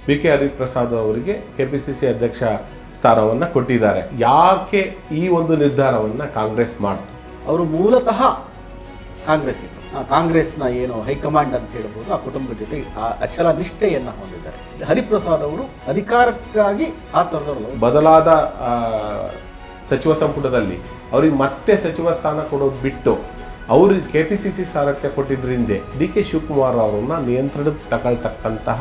B K Hariprasad ಅವರಿಗೆ KPCC ಅಧ್ಯಕ್ಷ ಸ್ಥಾನವನ್ನು ಕೊಟ್ಟಿದ್ದಾರೆ. ಯಾಕೆ ಈ ಒಂದು ನಿರ್ಧಾರವನ್ನು ಕಾಂಗ್ರೆಸ್ ಮಾಡ್ತು? ಅವರು ಮೂಲತಃ ಕಾಂಗ್ರೆಸ್ನ ಏನು ಹೈಕಮಾಂಡ್ ಅಂತ ಹೇಳ್ಬೋದು, ಆ ಕುಟುಂಬದ ಜೊತೆ ಅಚಲ ನಿಷ್ಠೆಯನ್ನು ಹೊಂದಿದ್ದಾರೆ. ಹರಿಪ್ರಸಾದ್ ಅವರು ಅಧಿಕಾರಕ್ಕಾಗಿ ಆ ಥರದವರು ಬದಲಾದ ಸಚಿವ ಸಂಪುಟದಲ್ಲಿ ಅವ್ರಿಗೆ ಮತ್ತೆ ಸಚಿವ ಸ್ಥಾನ ಕೊಡೋದು ಬಿಟ್ಟು ಅವ್ರಿಗೆ ಕೆಪಿಸಿಸಿ ಸಾರಥ್ಯ ಕೊಟ್ಟಿದ್ರಿಂದ ಡಿ ಕೆ ಶಿವಕುಮಾರ್ ಅವರನ್ನ ನಿಯಂತ್ರಣಕ್ಕೆ ತಗೊಳ್ತಕ್ಕಂತಹ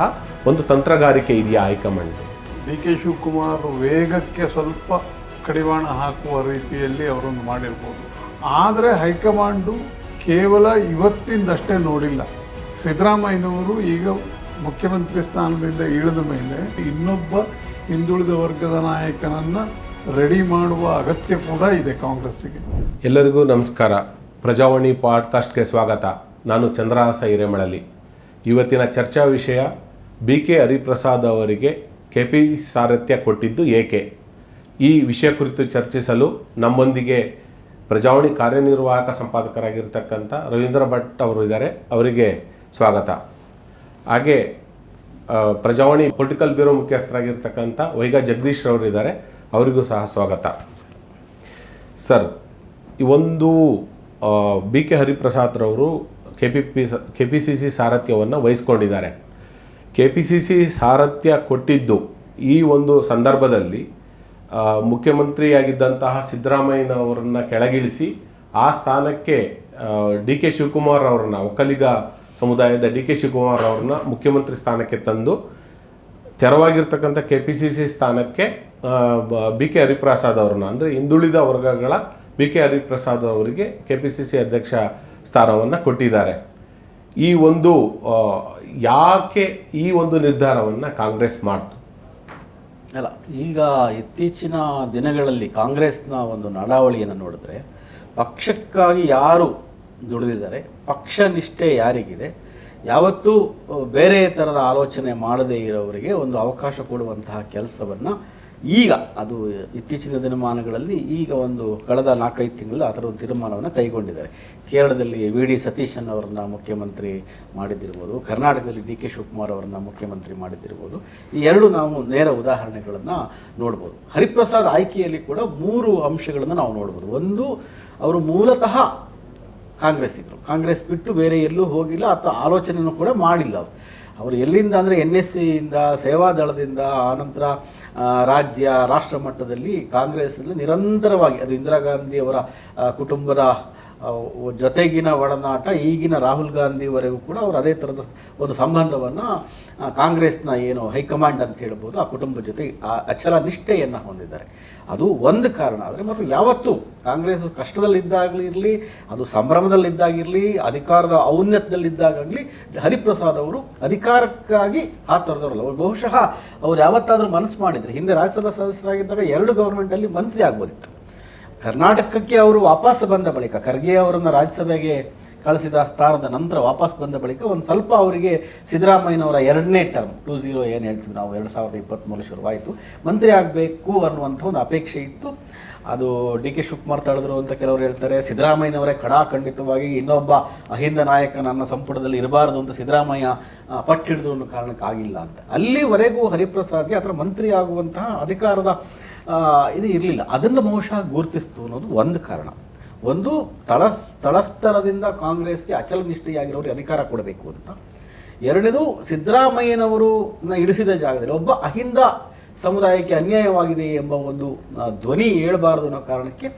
ಒಂದು ತಂತ್ರಗಾರಿಕೆ ಇದೆಯಾ ಹೈಕಮಾಂಡ್? ಡಿ ಕೆ ಶಿವಕುಮಾರ್ ವೇಗಕ್ಕೆ ಸ್ವಲ್ಪ ಕಡಿವಾಣ ಹಾಕುವ ರೀತಿಯಲ್ಲಿ ಅವರನ್ನು ಮಾಡಿರ್ಬೋದು. ಆದರೆ ಹೈಕಮಾಂಡು ಕೇವಲ ಇವತ್ತಿಂದಷ್ಟೇ ನೋಡಿಲ್ಲ. ಸಿದ್ದರಾಮಯ್ಯನವರು ಈಗ ಮುಖ್ಯಮಂತ್ರಿ ಸ್ಥಾನದಿಂದ ಇಳಿದ ಮೇಲೆ ಇನ್ನೊಬ್ಬ ಹಿಂದುಳಿದ ವರ್ಗದ ನಾಯಕನನ್ನು ರೆಡಿ ಮಾಡುವ ಅಗತ್ಯ ಕೂಡ ಇದೆ ಕಾಂಗ್ರೆಸ್ಸಿಗೆ. ಎಲ್ಲರಿಗೂ ನಮಸ್ಕಾರ. ಪ್ರಜಾವಾಣಿ ಪಾಡ್ಕಾಸ್ಟ್ಗೆ ಸ್ವಾಗತ. ನಾನು ಚಂದ್ರಹಾಸ ಹಿರೇಮಳಲಿ. ಇವತ್ತಿನ ಚರ್ಚಾ ವಿಷಯ ಬಿ ಕೆ ಹರಿಪ್ರಸಾದ್ ಅವರಿಗೆ ಕೆಪಿಸಿಸಿ ಸಾರಥ್ಯ ಕೊಟ್ಟಿದ್ದು ಏಕೆ? ಈ ವಿಷಯ ಕುರಿತು ಚರ್ಚಿಸಲು ನಮ್ಮೊಂದಿಗೆ ಪ್ರಜಾವಾಣಿ ಕಾರ್ಯನಿರ್ವಾಹಕ ಸಂಪಾದಕರಾಗಿರ್ತಕ್ಕಂಥ ರವೀಂದ್ರ ಭಟ್ ಅವರು ಇದ್ದಾರೆ. ಅವರಿಗೆ ಸ್ವಾಗತ. ಹಾಗೆ ಪ್ರಜಾವಾಣಿ ಪೊಲಿಟಿಕಲ್ ಬ್ಯೂರೋ ಮುಖ್ಯಸ್ಥರಾಗಿರ್ತಕ್ಕಂಥ ವೈಗ ಜಗದೀಶ್ ಅವರು ಇದ್ದಾರೆ. ಅವರಿಗೂ ಸಹ ಸ್ವಾಗತ. ಸರ್, ಈ ಒಂದು ಬಿ ಕೆ ಹರಿಪ್ರಸಾದ್ ರವರು ಕೆಪಿಸಿಸಿ ಸಾರಥ್ಯವನ್ನು ವಹಿಸ್ಕೊಂಡಿದ್ದಾರೆ. ಕೆಪಿಸಿಸಿ ಸಾರಥ್ಯ ಕೊಟ್ಟಿದ್ದು ಈ ಒಂದು ಸಂದರ್ಭದಲ್ಲಿ ಮುಖ್ಯಮಂತ್ರಿಯಾಗಿದ್ದಂತಹ ಸಿದ್ದರಾಮಯ್ಯನವರನ್ನು ಕೆಳಗಿಳಿಸಿ ಆ ಸ್ಥಾನಕ್ಕೆ ಡಿ ಕೆ ಶಿವಕುಮಾರ್ ಅವರನ್ನ, ಒಕ್ಕಲಿಗ ಸಮುದಾಯದ ಡಿ ಕೆ ಶಿವಕುಮಾರ್ ಅವ್ರನ್ನ ಮುಖ್ಯಮಂತ್ರಿ ಸ್ಥಾನಕ್ಕೆ ತಂದು ತೆರವಾಗಿರ್ತಕ್ಕಂಥ ಕೆಪಿಸಿಸಿ ಸ್ಥಾನಕ್ಕೆ ಬಿ ಕೆ ಹರಿಪ್ರಸಾದ್ ಅವ್ರನ್ನ, ಅಂದರೆ ಹಿಂದುಳಿದ ವರ್ಗಗಳ ಬಿ ಕೆ ಹರಿಪ್ರಸಾದ್ ಅವರಿಗೆ ಕೆಪಿಸಿಸಿ ಅಧ್ಯಕ್ಷ ಸ್ಥಾನವನ್ನು ಕೊಟ್ಟಿದ್ದಾರೆ. ಈ ಒಂದು ಯಾಕೆ ಈ ಒಂದು ನಿರ್ಧಾರವನ್ನು ಕಾಂಗ್ರೆಸ್ ಮಾಡ್ತು? ಅಲ್ಲ, ಈಗ ಇತ್ತೀಚಿನ ದಿನಗಳಲ್ಲಿ ಕಾಂಗ್ರೆಸ್ನ ಒಂದು ನಡಾವಳಿಯನ್ನು ನೋಡಿದ್ರೆ, ಪಕ್ಷಕ್ಕಾಗಿ ಯಾರು ದುಡಿದಿದ್ದಾರೆ, ಪಕ್ಷ ನಿಷ್ಠೆ ಯಾರಿಗಿದೆ, ಯಾವತ್ತೂ ಬೇರೆ ಥರದ ಆಲೋಚನೆ ಮಾಡದೇ ಇರೋವರಿಗೆ ಒಂದು ಅವಕಾಶ ಕೊಡುವಂತಹ ಕೆಲಸವನ್ನು ಈಗ, ಅದು ಇತ್ತೀಚಿನ ದಿನಮಾನಗಳಲ್ಲಿ ಈಗ ಒಂದು ಕಳೆದ 4-5 ತಿಂಗಳಲ್ಲಿ ಆ ಥರ ಒಂದು ತೀರ್ಮಾನವನ್ನು ಕೈಗೊಂಡಿದ್ದಾರೆ. ಕೇರಳದಲ್ಲಿ ವಿ ಡಿ ಸತೀಶನ್ ಅವರನ್ನ ಮುಖ್ಯಮಂತ್ರಿ ಮಾಡಿದ್ದಿರ್ಬೋದು, ಕರ್ನಾಟಕದಲ್ಲಿ ಡಿ ಕೆ ಶಿವಕುಮಾರ್ ಅವರನ್ನ ಮುಖ್ಯಮಂತ್ರಿ ಮಾಡಿದ್ದಿರ್ಬೋದು. ಈ ಎರಡು ನಾವು ನೇರ ಉದಾಹರಣೆಗಳನ್ನು ನೋಡ್ಬೋದು. ಹರಿಪ್ರಸಾದ್ ಆಯ್ಕೆಯಲ್ಲಿ ಕೂಡ 3 ಅಂಶಗಳನ್ನು ನಾವು ನೋಡ್ಬೋದು. ಒಂದು, ಅವರು ಮೂಲತಃ ಕಾಂಗ್ರೆಸ್ಸಿಗರು, ಕಾಂಗ್ರೆಸ್ ಬಿಟ್ಟು ಬೇರೆ ಎಲ್ಲೂ ಹೋಗಿಲ್ಲ ಅಥವಾ ಆಲೋಚನೆಯೂ ಕೂಡ ಮಾಡಿಲ್ಲ. ಅವರು ಎಲ್ಲಿಂದ ಅಂದರೆ NSCಯಿಂದ, ಸೇವಾದಳದಿಂದ, ಆನಂತರ ರಾಷ್ಟ್ರ ಮಟ್ಟದಲ್ಲಿ ಕಾಂಗ್ರೆಸ್ಸಲ್ಲಿ ನಿರಂತರವಾಗಿ, ಅದು ಇಂದಿರಾ ಗಾಂಧಿಯವರ ಕುಟುಂಬದ ಜೊತೆಗಿನ ಒಡನಾಟ, ಈಗಿನ ರಾಹುಲ್ ಗಾಂಧಿವರೆಗೂ ಕೂಡ ಅವರು ಅದೇ ಥರದ ಒಂದು ಸಂಬಂಧವನ್ನು ಕಾಂಗ್ರೆಸ್ನ ಏನು ಹೈಕಮಾಂಡ್ ಅಂತ ಹೇಳ್ಬೋದು, ಆ ಕುಟುಂಬದ ಜೊತೆ ಅಚಲ ನಿಷ್ಠೆಯನ್ನು ಹೊಂದಿದ್ದಾರೆ. ಅದು ಒಂದು ಕಾರಣ. ಆದರೆ ಮತ್ತು ಯಾವತ್ತೂ ಕಾಂಗ್ರೆಸ್ ಕಷ್ಟದಲ್ಲಿದ್ದಾಗಲಿರಲಿ, ಅದು ಸಂಭ್ರಮದಲ್ಲಿದ್ದಾಗಿರಲಿ, ಅಧಿಕಾರದ ಔನ್ನತ್ಯದಲ್ಲಿದ್ದಾಗಲಿ, ಹರಿಪ್ರಸಾದ್ ಅವರು ಅಧಿಕಾರಕ್ಕಾಗಿ ಆ ಥರದವರಲ್ಲ. ಅವರು ಬಹುಶಃ ಅವ್ರು ಯಾವತ್ತಾದರೂ ಮನಸ್ಸು ಮಾಡಿದರೆ ಹಿಂದೆ ರಾಜ್ಯಸಭಾ ಸದಸ್ಯರಾಗಿದ್ದಾಗ 2 ಗೌರ್ಮೆಂಟಲ್ಲಿ ಮಂತ್ರಿ ಆಗ್ಬೋದಿತ್ತು. ಕರ್ನಾಟಕಕ್ಕೆ ಅವರು ವಾಪಸ್ ಬಂದ ಬಳಿಕ, ಖರ್ಗೆ ಅವರನ್ನು ರಾಜ್ಯಸಭೆಗೆ ಕಳಿಸಿದ ಸ್ಥಾನದ ನಂತರ ವಾಪಸ್ ಬಂದ ಬಳಿಕ ಒಂದು ಸ್ವಲ್ಪ ಅವರಿಗೆ ಸಿದ್ದರಾಮಯ್ಯನವರ 2ನೇ ಟರ್ಮ್ 20 ಏನು ಹೇಳ್ತೀವಿ ನಾವು 2023 ಶುರುವಾಯಿತು, ಮಂತ್ರಿ ಆಗಬೇಕು ಅನ್ನುವಂಥ ಒಂದು ಅಪೇಕ್ಷೆ ಇತ್ತು. ಅದು ಡಿ ಕೆ ಶಿವಕುಮಾರ್ ತಳೆದ್ರು ಅಂತ ಕೆಲವರು ಹೇಳ್ತಾರೆ. ಸಿದ್ದರಾಮಯ್ಯನವರೇ ಖಂಡಿತವಾಗಿ ಇನ್ನೊಬ್ಬ ಅಹಿಂದ ನಾಯಕ ನನ್ನ ಸಂಪುಟದಲ್ಲಿ ಇರಬಾರದು ಅಂತ ಸಿದ್ದರಾಮಯ್ಯ ಪಟ್ಟಿಡಿದ್ರು ಅನ್ನೋ ಕಾರಣಕ್ಕಾಗಿಲ್ಲ ಅಂತ. ಅಲ್ಲಿವರೆಗೂ ಹರಿಪ್ರಸಾದ್ಗೆ ಅದರ ಮಂತ್ರಿ ಆಗುವಂತಹ ಅಧಿಕಾರದ ಇದು ಇರಲಿಲ್ಲ. ಅದನ್ನು ಬಹುಶಃ ಗುರುತಿಸ್ತು ಅನ್ನೋದು ಒಂದು ಕಾರಣ. ಒಂದು, ತಳಸ್ತರದಿಂದ ಕಾಂಗ್ರೆಸ್ಗೆ ಅಚಲ ನಿಷ್ಠೆಯಾಗಿರೋರಿಗೆ ಅಧಿಕಾರ ಕೊಡಬೇಕು ಅಂತ. ಎರಡನೇದು, ಸಿದ್ದರಾಮಯ್ಯನವರು ಇಳಿಸಿದ ಜಾಗದಲ್ಲಿ ಒಬ್ಬ ಅಹಿಂದ ಸಮುದಾಯಕ್ಕೆ ಅನ್ಯಾಯವಾಗಿದೆ ಎಂಬ ಒಂದು ಧ್ವನಿ ಏಳಬಾರದು ಅನ್ನೋ ಕಾರಣಕ್ಕೆ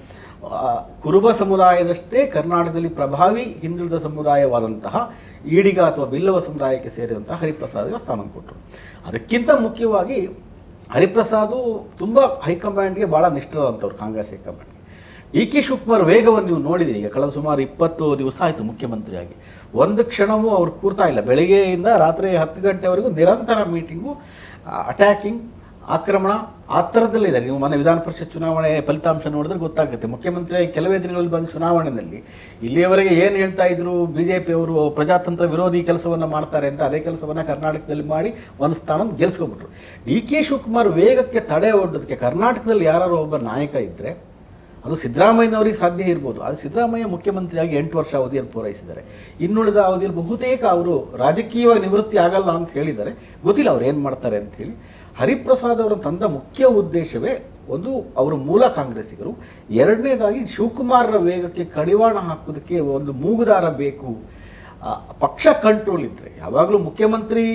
ಕುರುಬ ಸಮುದಾಯದಷ್ಟೇ ಕರ್ನಾಟಕದಲ್ಲಿ ಪ್ರಭಾವಿ ಹಿಂದುಳಿದ ಸಮುದಾಯವಾದಂತಹ ಈಡಿಗ ಅಥವಾ ಬಿಲ್ಲವ ಸಮುದಾಯಕ್ಕೆ ಸೇರಿದಂತಹ ಹರಿಪ್ರಸಾದ್ಗೆ ಸ್ಥಾನ ಕೊಟ್ಟರು. ಅದಕ್ಕಿಂತ ಮುಖ್ಯವಾಗಿ ಹರಿಪ್ರಸಾದು ತುಂಬ ಹೈಕಮಾಂಡ್ಗೆ ಭಾಳ ನಿಷ್ಠರಾದಂಥವ್ರು, ಕಾಂಗ್ರೆಸ್ ಹೈಕಮಾಂಡ್ಗೆ. ಡಿ ಕೆ ಶಿವಕುಮಾರ್ ವೇಗವನ್ನು ನೀವು ನೋಡಿದಿರಿ. ಈಗ ಕಳೆದ ಸುಮಾರು 20 ದಿವಸ ಆಯಿತು ಮುಖ್ಯಮಂತ್ರಿಯಾಗಿ. ಒಂದು ಕ್ಷಣವೂ ಅವ್ರು ಕೂರ್ತಾ ಇಲ್ಲ. ಬೆಳಗ್ಗೆಯಿಂದ ರಾತ್ರಿ 10 ಗಂಟೆವರೆಗೂ ನಿರಂತರ ಮೀಟಿಂಗು, ಅಟ್ಯಾಕಿಂಗ್, ಆಕ್ರಮಣ, ಆ ಥರದಲ್ಲಿದೆ. ನೀವು ಮೊನ್ನೆ ವಿಧಾನ ಪರಿಷತ್ ಚುನಾವಣೆ ಫಲಿತಾಂಶ ನೋಡಿದ್ರೆ ಗೊತ್ತಾಗುತ್ತೆ. ಮುಖ್ಯಮಂತ್ರಿಯಾಗಿ ಕೆಲವೇ ದಿನಗಳಲ್ಲಿ ಬಂದ ಚುನಾವಣೆಯಲ್ಲಿ ಇಲ್ಲಿಯವರೆಗೆ ಏನು ಹೇಳ್ತಾ ಇದ್ರು, BJP ಅವರು ಪ್ರಜಾತಂತ್ರ ವಿರೋಧಿ ಕೆಲಸವನ್ನು ಮಾಡ್ತಾರೆ ಅಂತ, ಅದೇ ಕೆಲಸವನ್ನು ಕರ್ನಾಟಕದಲ್ಲಿ ಮಾಡಿ ಒಂದು ಸ್ಥಾನ ಗೆಲ್ಸ್ಕೊಬಿಟ್ರು. ಡಿ ಕೆ ಶಿವಕುಮಾರ್ ವೇಗಕ್ಕೆ ತಡೆ ಒಡ್ಡೋದಕ್ಕೆ ಕರ್ನಾಟಕದಲ್ಲಿ ಯಾರು ಒಬ್ಬ ನಾಯಕ ಇದ್ದರೆ ಅದು ಸಿದ್ದರಾಮಯ್ಯನವರಿಗೆ ಸಾಧ್ಯ ಇರ್ಬೋದು. ಅದು ಸಿದ್ದರಾಮಯ್ಯ ಮುಖ್ಯಮಂತ್ರಿಯಾಗಿ 8 ವರ್ಷ ಅವಧಿಯನ್ನು ಪೂರೈಸಿದ್ದಾರೆ. ಇನ್ನುಳಿದ ಅವಧಿಯಲ್ಲಿ ಬಹುತೇಕ ಅವರು ರಾಜಕೀಯವಾಗಿ ನಿವೃತ್ತಿ ಆಗಲ್ಲ ಅಂತ ಹೇಳಿದ್ದಾರೆ. ಗೊತ್ತಿಲ್ಲ ಅವ್ರು ಏನು ಮಾಡ್ತಾರೆ ಅಂತ ಹೇಳಿ. ಹರಿಪ್ರಸಾದ್ ಅವರು ತಂದ ಮುಖ್ಯ ಉದ್ದೇಶವೇ ಒಂದು, ಅವರು ಮೂಲ ಕಾಂಗ್ರೆಸ್ಸಿಗರು. ಎರಡನೇದಾಗಿ ಶಿವಕುಮಾರರ ವೇಗಕ್ಕೆ ಕಡಿವಾಣ ಹಾಕೋದಕ್ಕೆ ಒಂದು ಮೂಗುದಾರ ಬೇಕು. ಪಕ್ಷ ಕಂಟ್ರೋಲ್ ಇದ್ದರೆ ಯಾವಾಗಲೂ ಮುಖ್ಯಮಂತ್ರಿ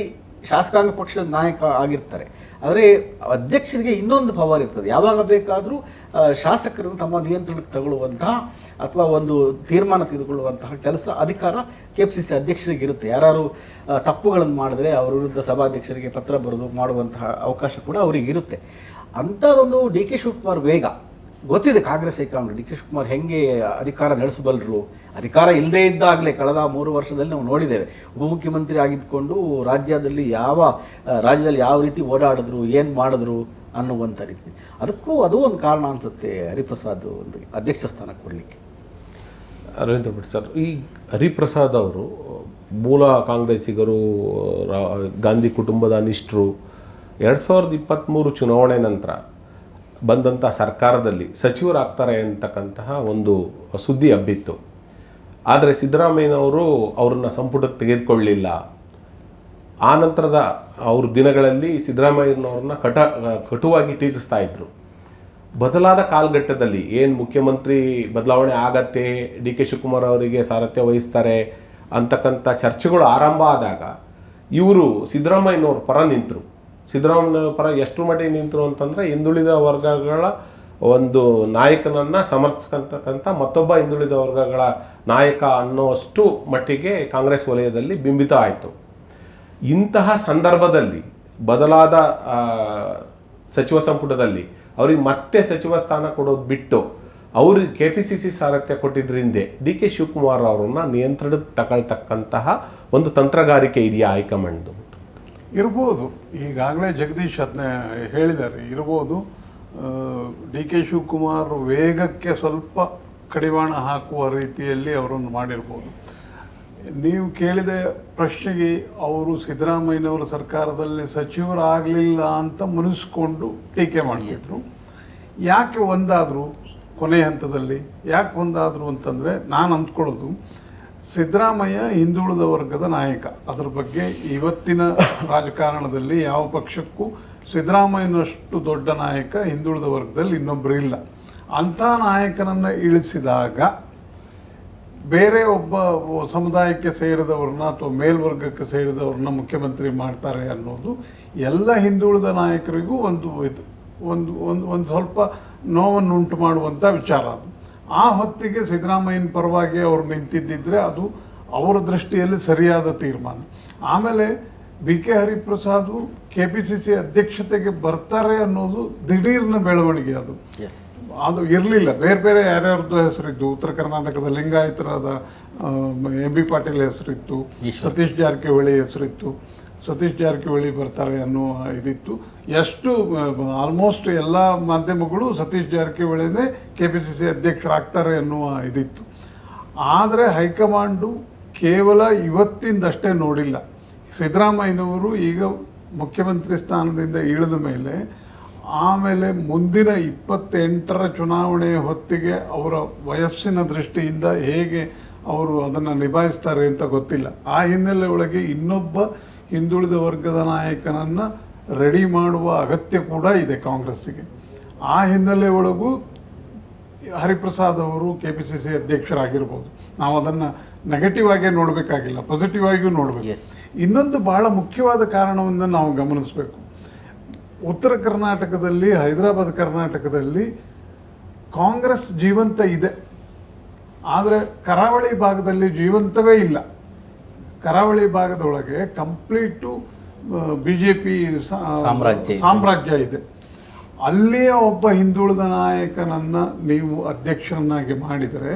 ಶಾಸಕಾಂಗ ಪಕ್ಷದ ನಾಯಕ ಆಗಿರ್ತಾರೆ, ಆದರೆ ಅಧ್ಯಕ್ಷರಿಗೆ ಇನ್ನೊಂದು ಪವರ್ ಇರ್ತದೆ. ಯಾವಾಗ ಬೇಕಾದರೂ ಶಾಸಕರನ್ನು ತಮ್ಮ ನಿಯಂತ್ರಣಕ್ಕೆ ತಗೊಳ್ಳುವಂತಹ ಅಥವಾ ಒಂದು ತೀರ್ಮಾನ ತೆಗೆದುಕೊಳ್ಳುವಂತಹ ಕೆಲಸ, ಅಧಿಕಾರ KPCC ಅಧ್ಯಕ್ಷರಿಗೆ ಇರುತ್ತೆ. ಯಾರು ತಪ್ಪುಗಳನ್ನು ಮಾಡಿದ್ರೆ ಅವರ ವಿರುದ್ಧ ಸಭಾಧ್ಯಕ್ಷರಿಗೆ ಪತ್ರ ಬರೆದು ಮಾಡುವಂತಹ ಅವಕಾಶ ಕೂಡ ಅವರಿಗೆ ಇರುತ್ತೆ. ಅಂಥದ್ದೊಂದು DK ಶಿವಕುಮಾರ್ ವೇಗ ಗೊತ್ತಿದೆ ಕಾಂಗ್ರೆಸ್ ಹೈಕಮಾಂಡ್. DK ಶಿವಕುಮಾರ್ ಹೆಂಗೆ ಅಧಿಕಾರ ನಡೆಸಬಲ್ಲರು. ಅಧಿಕಾರ ಇಲ್ಲದೇ ಇದ್ದಾಗಲೇ ಕಳೆದ 3 ವರ್ಷದಲ್ಲಿ ನಾವು ನೋಡಿದ್ದೇವೆ. ಉಪಮುಖ್ಯಮಂತ್ರಿ ಆಗಿದ್ದುಕೊಂಡು ರಾಜ್ಯದಲ್ಲಿ ಯಾವ ರೀತಿ ಓಡಾಡಿದ್ರು, ಏನು ಮಾಡಿದ್ರು ಅನ್ನುವಂಥ ರೀತಿ. ಅದು ಒಂದು ಕಾರಣ ಅನಿಸುತ್ತೆ ಹರಿಪ್ರಸಾದ್ ಒಂದು ಅಧ್ಯಕ್ಷ ಸ್ಥಾನ ಕೊಡಲಿಕ್ಕೆ. ರವೀಂದ್ರ ಭಟ್ ಸರ್, ಈ ಹರಿಪ್ರಸಾದ್ ಅವರು ಮೂಲ ಕಾಂಗ್ರೆಸ್ಸಿಗರು, ಗಾಂಧಿ ಕುಟುಂಬದ ಅನಿಷ್ಠರು. 2023 ಚುನಾವಣೆ ನಂತರ ಬಂದಂಥ ಸರ್ಕಾರದಲ್ಲಿ ಸಚಿವರಾಗ್ತಾರೆ ಅಂತಕ್ಕಂತಹ ಒಂದು ಸುದ್ದಿ ಹಬ್ಬಿತ್ತು. ಆದರೆ ಸಿದ್ದರಾಮಯ್ಯನವರು ಅವ್ರನ್ನ ಸಂಪುಟಕ್ಕೆ ತೆಗೆದುಕೊಳ್ಳಲಿಲ್ಲ. ಆ ನಂತರದ ಅವ್ರ ದಿನಗಳಲ್ಲಿ ಸಿದ್ದರಾಮಯ್ಯನವ್ರನ್ನ ಕಟುವಾಗಿ ಟೀಕಿಸ್ತಾ ಇದ್ರು. ಬದಲಾದ ಕಾಲಘಟ್ಟದಲ್ಲಿ ಏನು ಮುಖ್ಯಮಂತ್ರಿ ಬದಲಾವಣೆ ಆಗತ್ತೆ, DK ಶಿವಕುಮಾರ್ ಅವರಿಗೆ ಸಾರಥ್ಯ ವಹಿಸ್ತಾರೆ ಅಂತಕ್ಕಂಥ ಚರ್ಚೆಗಳು ಆರಂಭ ಆದಾಗ ಇವರು ಸಿದ್ದರಾಮಯ್ಯನವ್ರ ಪರ ನಿಂತರು. ಸಿದ್ದರಾಮಯ್ಯ ಪರ ಎಷ್ಟು ಮಟ್ಟಿಗೆ ನಿಂತರು ಅಂತಂದರೆ, ಹಿಂದುಳಿದ ವರ್ಗಗಳ ಒಂದು ನಾಯಕನನ್ನು ಸಮರ್ಥಿಸ್ಕೊಂತಕ್ಕಂಥ ಮತ್ತೊಬ್ಬ ಹಿಂದುಳಿದ ವರ್ಗಗಳ ನಾಯಕ ಅನ್ನೋಷ್ಟು ಮಟ್ಟಿಗೆ ಕಾಂಗ್ರೆಸ್ ವಲಯದಲ್ಲಿ ಬಿಂಬಿತ ಆಯಿತು. ಇಂತಹ ಸಂದರ್ಭದಲ್ಲಿ ಬದಲಾದ ಸಚಿವ ಸಂಪುಟದಲ್ಲಿ ಅವ್ರಿಗೆ ಮತ್ತೆ ಸಚಿವ ಸ್ಥಾನ ಕೊಡೋದು ಬಿಟ್ಟು ಅವ್ರಿಗೆ KPCC ಸಾರಥ್ಯ ಕೊಟ್ಟಿದ್ರಿಂದ DK ಶಿವಕುಮಾರ್ ಅವರನ್ನ ನಿಯಂತ್ರಣಕ್ಕೆ ತಗೊಳ್ತಕ್ಕಂತಹ ಒಂದು ತಂತ್ರಗಾರಿಕೆ ಇದೆಯಾ ಹೈಕಮಾಂಡ್ದು? ಇರ್ಬೋದು. ಈಗಾಗಲೇ ಜಗದೀಶ್ ಅದನ್ನ ಹೇಳಿದ್ದಾರೆ, ಇರ್ಬೋದು. DK ಶಿವಕುಮಾರ್ ವೇಗಕ್ಕೆ ಸ್ವಲ್ಪ ಕಡಿವಾಣ ಹಾಕುವ ರೀತಿಯಲ್ಲಿ ಅವರನ್ನು ಮಾಡಿರ್ಬೋದು. ನೀವು ಕೇಳಿದ ಪ್ರಶ್ನೆಗೆ ಅವರು ಸಿದ್ದರಾಮಯ್ಯನವರ ಸರ್ಕಾರದಲ್ಲಿ ಸಚಿವರಾಗಲಿಲ್ಲ ಅಂತ ಮುನಿಸ್ಕೊಂಡು ಟೀಕೆ ಮಾಡ್ತಿದ್ರು. ಯಾಕೆ ಒಂದಾದರು ಕೊನೆ ಹಂತದಲ್ಲಿ ಯಾಕೆ ಒಂದಾದರು ಅಂತಂದರೆ, ನಾನು ಅಂದ್ಕೊಳ್ಳೋದು ಸಿದ್ದರಾಮಯ್ಯ ಹಿಂದುಳಿದ ವರ್ಗದ ನಾಯಕ. ಅದರ ಬಗ್ಗೆ ಇವತ್ತಿನ ರಾಜಕಾರಣದಲ್ಲಿ ಯಾವ ಪಕ್ಷಕ್ಕೂ ಸಿದ್ದರಾಮಯ್ಯನಷ್ಟು ದೊಡ್ಡ ನಾಯಕ ಹಿಂದುಳಿದ ವರ್ಗದಲ್ಲಿ ಇನ್ನೊಬ್ಬರು ಇಲ್ಲ. ಅಂಥ ನಾಯಕನನ್ನು ಇಳಿಸಿದಾಗ ಬೇರೆ ಒಬ್ಬ ಸಮುದಾಯಕ್ಕೆ ಸೇರಿದವ್ರನ್ನ ಅಥವಾ ಮೇಲ್ವರ್ಗಕ್ಕೆ ಸೇರಿದವ್ರನ್ನ ಮುಖ್ಯಮಂತ್ರಿ ಮಾಡ್ತಾರೆ ಅನ್ನೋದು ಎಲ್ಲ ಹಿಂದುಳಿದ ನಾಯಕರಿಗೂ ಒಂದು ಸ್ವಲ್ಪ ನೋವನ್ನುಂಟು ಮಾಡುವಂಥ ವಿಚಾರ. ಅದು ಆ ಹೊತ್ತಿಗೆ ಸಿದ್ದರಾಮಯ್ಯನ ಪರವಾಗಿ ಅವರು ನಿಂತಿದ್ದಿದ್ರೆ ಅದು ಅವರ ದೃಷ್ಟಿಯಲ್ಲಿ ಸರಿಯಾದ ತೀರ್ಮಾನ. ಆಮೇಲೆ BK ಹರಿಪ್ರಸಾದ್ KPCC ಅಧ್ಯಕ್ಷತೆಗೆ ಬರ್ತಾರೆ ಅನ್ನೋದು ದಿಢೀರ್ನ ಬೆಳವಣಿಗೆ. ಅದು ಇರಲಿಲ್ಲ. ಬೇರೆ ಬೇರೆ ಯಾರ್ಯಾರ್ದು ಹೆಸರಿದ್ದು, ಉತ್ತರ ಕರ್ನಾಟಕದ ಲಿಂಗಾಯತರಾದ MB ಪಾಟೀಲ್ ಹೆಸರಿತ್ತು, ಸತೀಶ್ ಜಾರಕಿಹೊಳಿ ಹೆಸರಿತ್ತು. ಸತೀಶ್ ಜಾರಕಿಹೊಳಿ ಬರ್ತಾರೆ ಅನ್ನುವ ಇದಿತ್ತು. ಆಲ್ಮೋಸ್ಟ್ ಎಲ್ಲ ಮಾಧ್ಯಮಗಳು ಸತೀಶ್ ಜಾರಕಿಹೊಳಿನೇ KPCC ಅಧ್ಯಕ್ಷರಾಗ್ತಾರೆ ಅನ್ನುವ ಇದಿತ್ತು. ಆದರೆ ಹೈಕಮಾಂಡು ಕೇವಲ ಇವತ್ತಿಂದಷ್ಟೇ ನೋಡಿಲ್ಲ. ಸಿದ್ದರಾಮಯ್ಯನವರು ಈಗ ಮುಖ್ಯಮಂತ್ರಿ ಸ್ಥಾನದಿಂದ ಇಳಿದ ಮೇಲೆ ಆಮೇಲೆ ಮುಂದಿನ 28ರ ಚುನಾವಣೆಯ ಹೊತ್ತಿಗೆ ಅವರ ವಯಸ್ಸಿನ ದೃಷ್ಟಿಯಿಂದ ಹೇಗೆ ಅವರು ಅದನ್ನು ನಿಭಾಯಿಸ್ತಾರೆ ಅಂತ ಗೊತ್ತಿಲ್ಲ. ಆ ಹಿನ್ನೆಲೆ ಒಳಗೆ ಇನ್ನೊಬ್ಬ ಹಿಂದುಳಿದ ವರ್ಗದ ನಾಯಕನನ್ನು ರೆಡಿ ಮಾಡುವ ಅಗತ್ಯ ಕೂಡ ಇದೆ ಕಾಂಗ್ರೆಸ್ಸಿಗೆ. ಆ ಹಿನ್ನೆಲೆ ಒಳಗೂ ಹರಿಪ್ರಸಾದ್ ಅವರು KPCC ಅಧ್ಯಕ್ಷರಾಗಿರ್ಬೋದು. ನಾವು ಅದನ್ನು ನೆಗೆಟಿವ್ ಆಗಿ ನೋಡಬೇಕಾಗಿಲ್ಲ, ಪಾಸಿಟಿವ್ ಆಗಿಯೂ ನೋಡಬೇಕು. ಇನ್ನೊಂದು ಬಹಳ ಮುಖ್ಯವಾದ ಕಾರಣವನ್ನು ನಾವು ಗಮನಿಸಬೇಕು. ಉತ್ತರ ಕರ್ನಾಟಕದಲ್ಲಿ, ಹೈದರಾಬಾದ್ ಕರ್ನಾಟಕದಲ್ಲಿ ಕಾಂಗ್ರೆಸ್ ಜೀವಂತ ಇದೆ, ಆದರೆ ಕರಾವಳಿ ಭಾಗದಲ್ಲಿ ಜೀವಂತವೇ ಇಲ್ಲ. ಕರಾವಳಿ ಭಾಗದೊಳಗೆ ಕಂಪ್ಲೀಟು BJP ಸಾಮ್ರಾಜ್ಯ ಇದೆ. ಅಲ್ಲಿಯ ಒಬ್ಬ ಹಿಂದುಳಿದ ನಾಯಕನನ್ನು ನೀವು ಅಧ್ಯಕ್ಷರನ್ನಾಗಿ ಮಾಡಿದರೆ